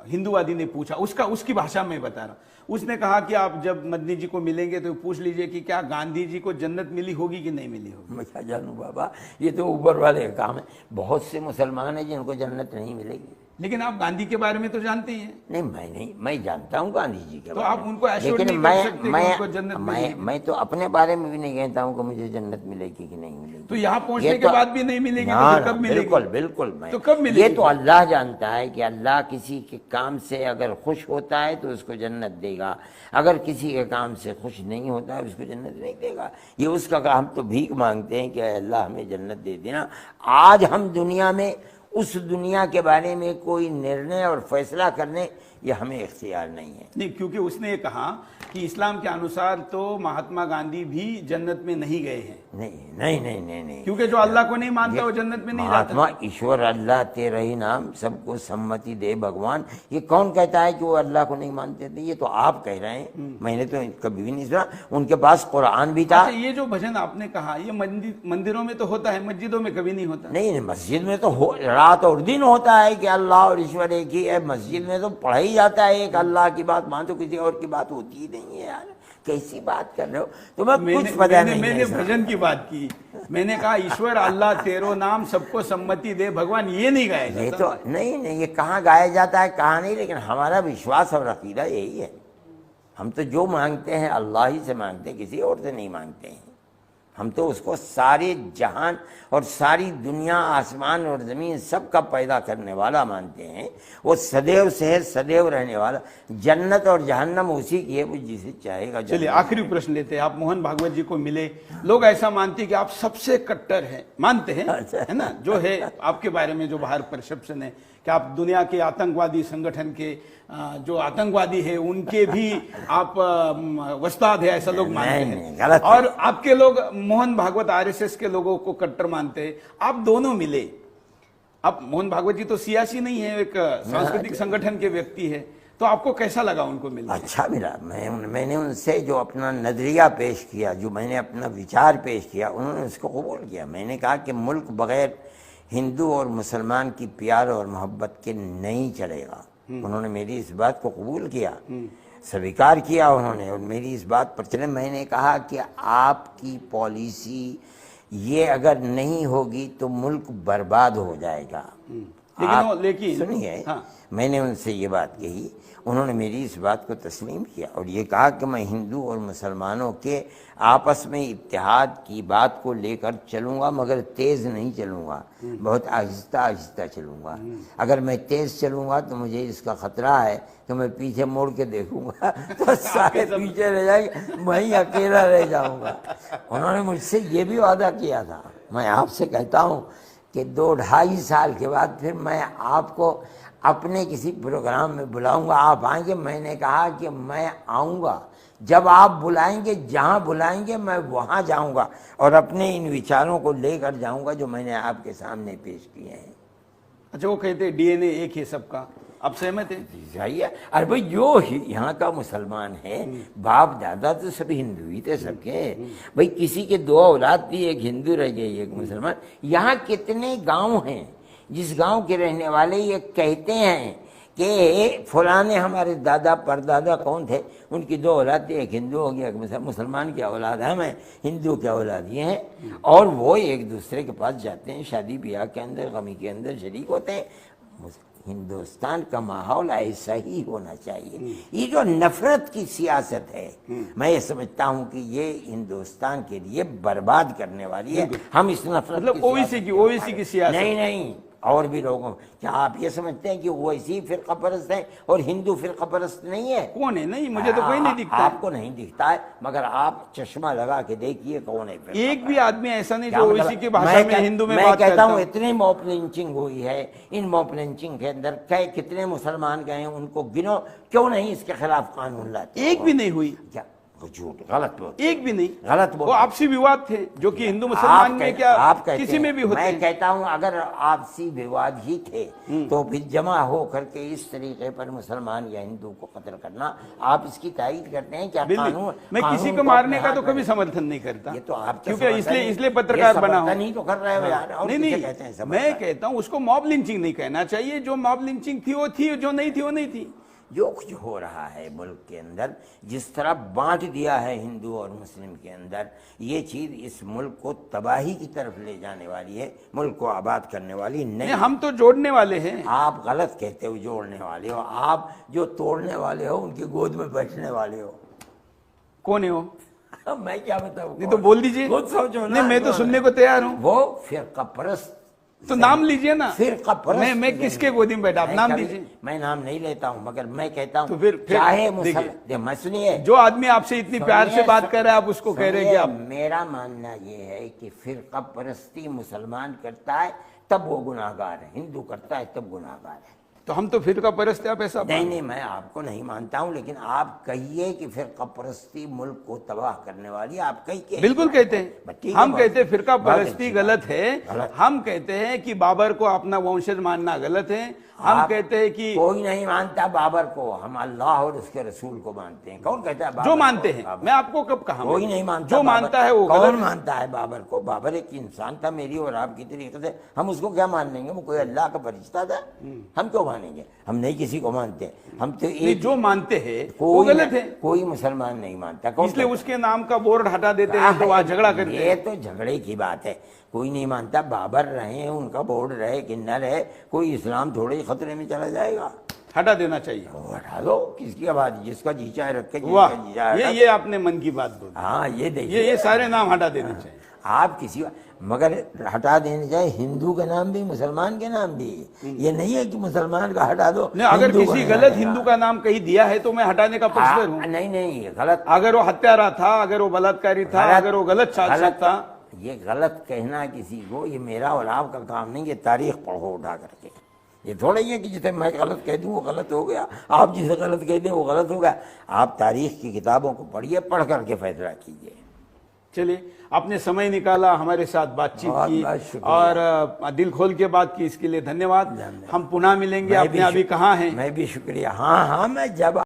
हिंदूवादी ने पूछा, उसकी भाषा में बता रहा, उसने कहा कि आप जब मदनी जी को मिलेंगे तो पूछ लीजिए कि क्या गांधी जी को जन्नत मिली होगी कि नहीं मिली होगी। मैं क्या जानूं बाबा, ये तो ऊपर वाले का काम है। बहुत से मुसलमान हैं जिनको जन्नत नहीं मिलेगी। लेकिन आप गांधी के बारे में तो जानते ही हैं। नहीं, मैं जानता हूँ गांधी जी के तो बारे आप में। उनको एश्योर लेकिन नहीं कर सकते कि उनको जन्नत मिलेगी। मैं तो अपने बारे में भी नहीं कहता हूँ कि मुझे जन्नत मिलेगी कि नहीं मिलेगी। तो यहाँ पहुंचने ये के तो- बाद भी नहीं मिलेगी तो ना, फिर कब मिलेगी? बिल्कुल तो कब मिलेगी? ये तो अल्लाह जानता है कि अल्लाह किसी के काम से अगर खुश होता है तो उसको जन्नत देगा, अगर किसी के काम से खुश नहीं होता है उसको जन्नत नहीं देगा। ये उसका काम। हम तो भीख मांगते हैं कि अल्लाह हमें जन्नत दे देना। आज हम दुनिया में उस दुनिया के बारे में कोई निर्णय और फैसला करने ये हमें इख्तियार नहीं है। नहीं, क्योंकि उसने ये कहा कि इस्लाम के अनुसार तो महात्मा गांधी भी जन्नत में नहीं गए हैं। नहीं, क्योंकि जो अल्लाह को नहीं मानता वो जन्नत में नहीं जाता। महात्मा ईश्वर अल्लाह तेरा ही नाम सबको सम्मति दे भगवान, ये कौन कहता है कि वो अल्लाह को नहीं मानते थे? ये तो आप कह रहे हैं, मैंने तो कभी भी नहीं सुना। उनके पास कुरान भी था। अच्छा, ये जो भजन आपने कहा ये मंदिरों में तो होता है, मस्जिदों में कभी नहीं होता। नहीं, मस्जिद में तो रात और दिन होता है कि अल्लाह और ईश्वर एक ही है। मस्जिद में तो पढ़ा ही जाता है एक अल्लाह की बात, मान तो किसी और की बात होती ही नहीं है। यार कैसी बात कर रहे हो? तो मैं कुछ पता नहीं। मैंने भजन की बात की, मैंने कहा ईश्वर अल्लाह तेरो नाम सबको सम्मति दे भगवान, ये नहीं गाया जाता। ये तो नहीं, ये कहाँ गाया जाता है कहाँ नहीं, लेकिन हमारा विश्वास और अकीदा यही है। हम तो जो मांगते हैं अल्लाह ही से मांगते हैं, किसी और से नहीं मांगते हैं। हम तो उसको सारे जहान और सारी दुनिया, आसमान और ज़मीन सब का पैदा करने वाला मानते हैं। वो सदैव से सदैव रहने वाला, जन्नत और जहन्नम उसी की है, वो जिसे चाहेगा। चलिए आखिरी प्रश्न लेते हैं। आप मोहन भागवत जी को मिले, लोग ऐसा मानते हैं कि आप सबसे कट्टर हैं, मानते हैं है ना, जो है आपके बारे में जो बाहर परसेप्शन है कि आप दुनिया के आतंकवादी संगठन के जो आतंकवादी है उनके भी आप वस्ताद है, ऐसा लोग मानते हैं। गलत है। और आपके लोग मोहन भागवत आरएसएस के लोगों को कट्टर मानते हैं। आप दोनों मिले। अब मोहन भागवत जी तो सियासी नहीं है, एक सांस्कृतिक संगठन के व्यक्ति है, तो आपको कैसा लगा उनको मिलकर? अच्छा मिला। मैंने उनसे जो अपना नजरिया पेश किया, जो मैंने अपना विचार पेश किया, उन्होंने उसको कबूल किया। मैंने कहा कि मुल्क बगैर हिंदू और मुसलमान की प्यार और मोहब्बत के नहीं चलेगा। उन्होंने मेरी इस बात को कबूल किया, स्वीकार किया उन्होंने, और मेरी इस बात पर चले। मैंने कहा कि आपकी पॉलिसी ये अगर नहीं होगी तो मुल्क बर्बाद हो जाएगा। लेकिन सुनिए, हाँ। मैंने उनसे ये बात कही, उन्होंने मेरी इस बात को तस्लीम किया और ये कहा कि मैं हिंदू और मुसलमानों के आपस में इत्तेहाद की बात को लेकर चलूँगा, मगर तेज़ नहीं चलूँगा, बहुत आहिस्ता आहिस्ता चलूँगा। अगर मैं तेज़ चलूँगा तो मुझे इसका ख़तरा है कि मैं पीछे मुड़ के देखूँगा तो सारे पीछे रह जाएंगे, मैं ही अकेला रह जाऊँगा। उन्होंने मुझसे ये भी वादा किया था। मैं आपसे कहता हूँ कि 2-2.5 साल के बाद फिर मैं आपको अपने किसी प्रोग्राम में बुलाऊंगा, आप आएंगे। मैंने कहा कि मैं आऊँगा, जब आप बुलाएंगे, जहाँ बुलाएंगे मैं वहाँ जाऊँगा और अपने इन विचारों को लेकर जाऊँगा जो मैंने आपके सामने पेश किए हैं। अच्छा, वो कहते हैं डीएनए एक है सबका, आप सहमत हैं? जाइए, अरे भाई जो यहाँ का मुसलमान है, बाप दादा तो सभी हिंदू ही थे सबके। भाई किसी के 2 औलाद थी, एक हिंदू रह गई एक मुसलमान। यहाँ कितने गांव हैं जिस गांव के रहने वाले ये कहते हैं कि फलाने हमारे दादा परदादा कौन थे, उनकी 2 औलाद थी, एक हिंदू हो गया, एक मुसलमान की औलाद है, मैं हिंदू की औलाद ये हैं। और वो एक दूसरे के पास जाते हैं, शादी ब्याह के अंदर, गमी के अंदर शरीक होते हैं। हिंदुस्तान का माहौल ऐसा ही होना चाहिए। ये जो नफरत की सियासत है, मैं ये समझता हूँ कि ये हिंदुस्तान के लिए बर्बाद करने वाली है। हम इस नफरत मतलब ओवैसी की सियासत नहीं, और भी लोगों, क्या आप ये समझते हैं कि वैसी फिरका परस्त है और हिंदू फिरका परस्त नहीं है? कौन है? नहीं, मुझे तो कोई नहीं दिखता। आपको नहीं दिखता है, मगर आप चश्मा लगा के देखिए कौन है। एक भी आदमी ऐसा नहीं जो ओवैसी की भाषा में हिंदू में मैं बात कहता हूँ हो। इतनी मॉब लिंचिंग हुई है, इन मॉब लिंचिंग के अंदर कितने मुसलमान गए हैं, उनको गिनो, क्यों नहीं इसके खिलाफ कानून लाते? एक भी नहीं हुई। क्या झूठ, गलत बोल, एक भी नहीं, गलत बोल। वो आपसी विवाद थे जो कि हिंदू मुसलमान में क्या आप किसी में भी होते हैं। मैं कहता हूं अगर आपसी विवाद ही थे तो फिर जमा हो करके इस तरीके पर मुसलमान या हिंदू को कत्ल करना, आप इसकी तायीद करते हैं क्या? कानून, मैं किसी को मारने का तो कभी समर्थन नहीं करता। ये तो आप क्योंकि इसलिए पत्रकार बना हूं। नहीं तो कर रहे हो यार। नहीं, मैं कहता हूं उसको मॉब लिंचिंग नहीं कहना चाहिए। जो मॉब लिंचिंग थी वो थी, जो नहीं थी वो नहीं थी। जो कुछ हो रहा है मुल्क के अंदर, जिस तरह बांट दिया है हिंदू और मुस्लिम के अंदर, ये चीज़ इस मुल्क को तबाही की तरफ ले जाने वाली है, मुल्क को आबाद करने वाली नहीं। हम तो जोड़ने वाले हैं। आप गलत कहते हो, जोड़ने वाले हो। आप जो तोड़ने वाले हो उनकी गोद में बैठने वाले हो। कौन है वो? मैं क्या बताऊं? नहीं तो बोल दीजिए। खुद सोचो ना। नहीं, मैं तो सुनने को तैयार हूँ। वो फिरका परस्त। तो नाम लीजिए ना। फिरका परस्त। मैं किसके गोदी में बैठा? आप नाम दीजिए। मैं नाम नहीं लेता हूँ, मगर मैं कहता हूँ तो फिर चाहे देखिए, मैं सुनिए, जो आदमी आपसे इतनी प्यार से बात कर रहा है, आप उसको कह रहे हैं कि आप। मेरा मानना ये है कि फिरका परस्ती मुसलमान करता है तब वो गुनाहगार है, हिंदू करता है तब गुनाहगार है। तो हम तो फिरका परस्त, आप ऐसा? नहीं, मैं आपको नहीं मानता हूं, लेकिन आप कहिए कि फिरका परस्ती मुल्क को तबाह करने वाली, आप कहिए। बिल्कुल कहते हैं। हम कहते हैं फिरका परस्ती गलत है। हम कहते हैं कि बाबर को अपना वंशज मानना गलत है। हम कहते हैं कि कोई नहीं मानता बाबर को, हम अल्लाह और उसके रसूल को मानते हैं। कौन कहता है? जो मानते हैं। मैं आपको कब कहा? कोई नहीं मानता। जो मानता है वो कौन मानता है बाबर को? बाबर एक इंसान था, मेरी और आपकी तरीके से। हम उसको क्या मान लेंगे? वो कोई अल्लाह का फरिश्ता था, हम क्यों मानेंगे? हम नहीं किसी को मानते। हम तो एक जो मानते हैं वो गलत है। कोई मुसलमान नहीं मानता, इसलिए उसके नाम का बोर्ड हटा देते हैं, तो वहां झगड़ा करते हैं। ये तो झगड़े की बात है। कोई नहीं मानता, बाबर रहे, उनका बोर्ड रहे कि न रहे, कोई इस्लाम थोड़े ही खतरे में चला जाएगा। हटा देना चाहिए। हटा दो, किसकी आवाज? जिसका जी चाहे रखे। वाह, ये आपने मन की बात बोली। हाँ, ये देखिए, ये सारे नाम हटा देने चाहिए। आप किसी, मगर हटा देने चाहिए हिंदू के नाम भी, मुसलमान के नाम भी। ये नहीं है कि मुसलमान का हटा दो। नहीं, अगर किसी गलत हिंदू का नाम कहीं दिया है तो मैं हटाने का पक्षधर हूँ। नहीं, गलत। अगर वो हत्यारा था, अगर वो बलात्कारी था, अगर वो गलत शासक था। ये गलत कहना किसी को, ये मेरा और आपका काम नहीं। ये तारीख पढ़ो उठा करके। ये थोड़ा ही है कि जिसे मैं गलत कह दूं वो गलत हो गया, आप जिसे गलत कह दें वो गलत हो गया। आप तारीख की किताबों को पढ़िए, पढ़ करके फैसला कीजिए। चलिए, आपने समय निकाला, हमारे साथ बातचीत की और दिल खोल के बात की, इसके लिए धन्यवाद। हम पुनः मिलेंगे। आपने अभी कहाँ हैं? मैं भी शुक्रिया। हाँ, मैं जब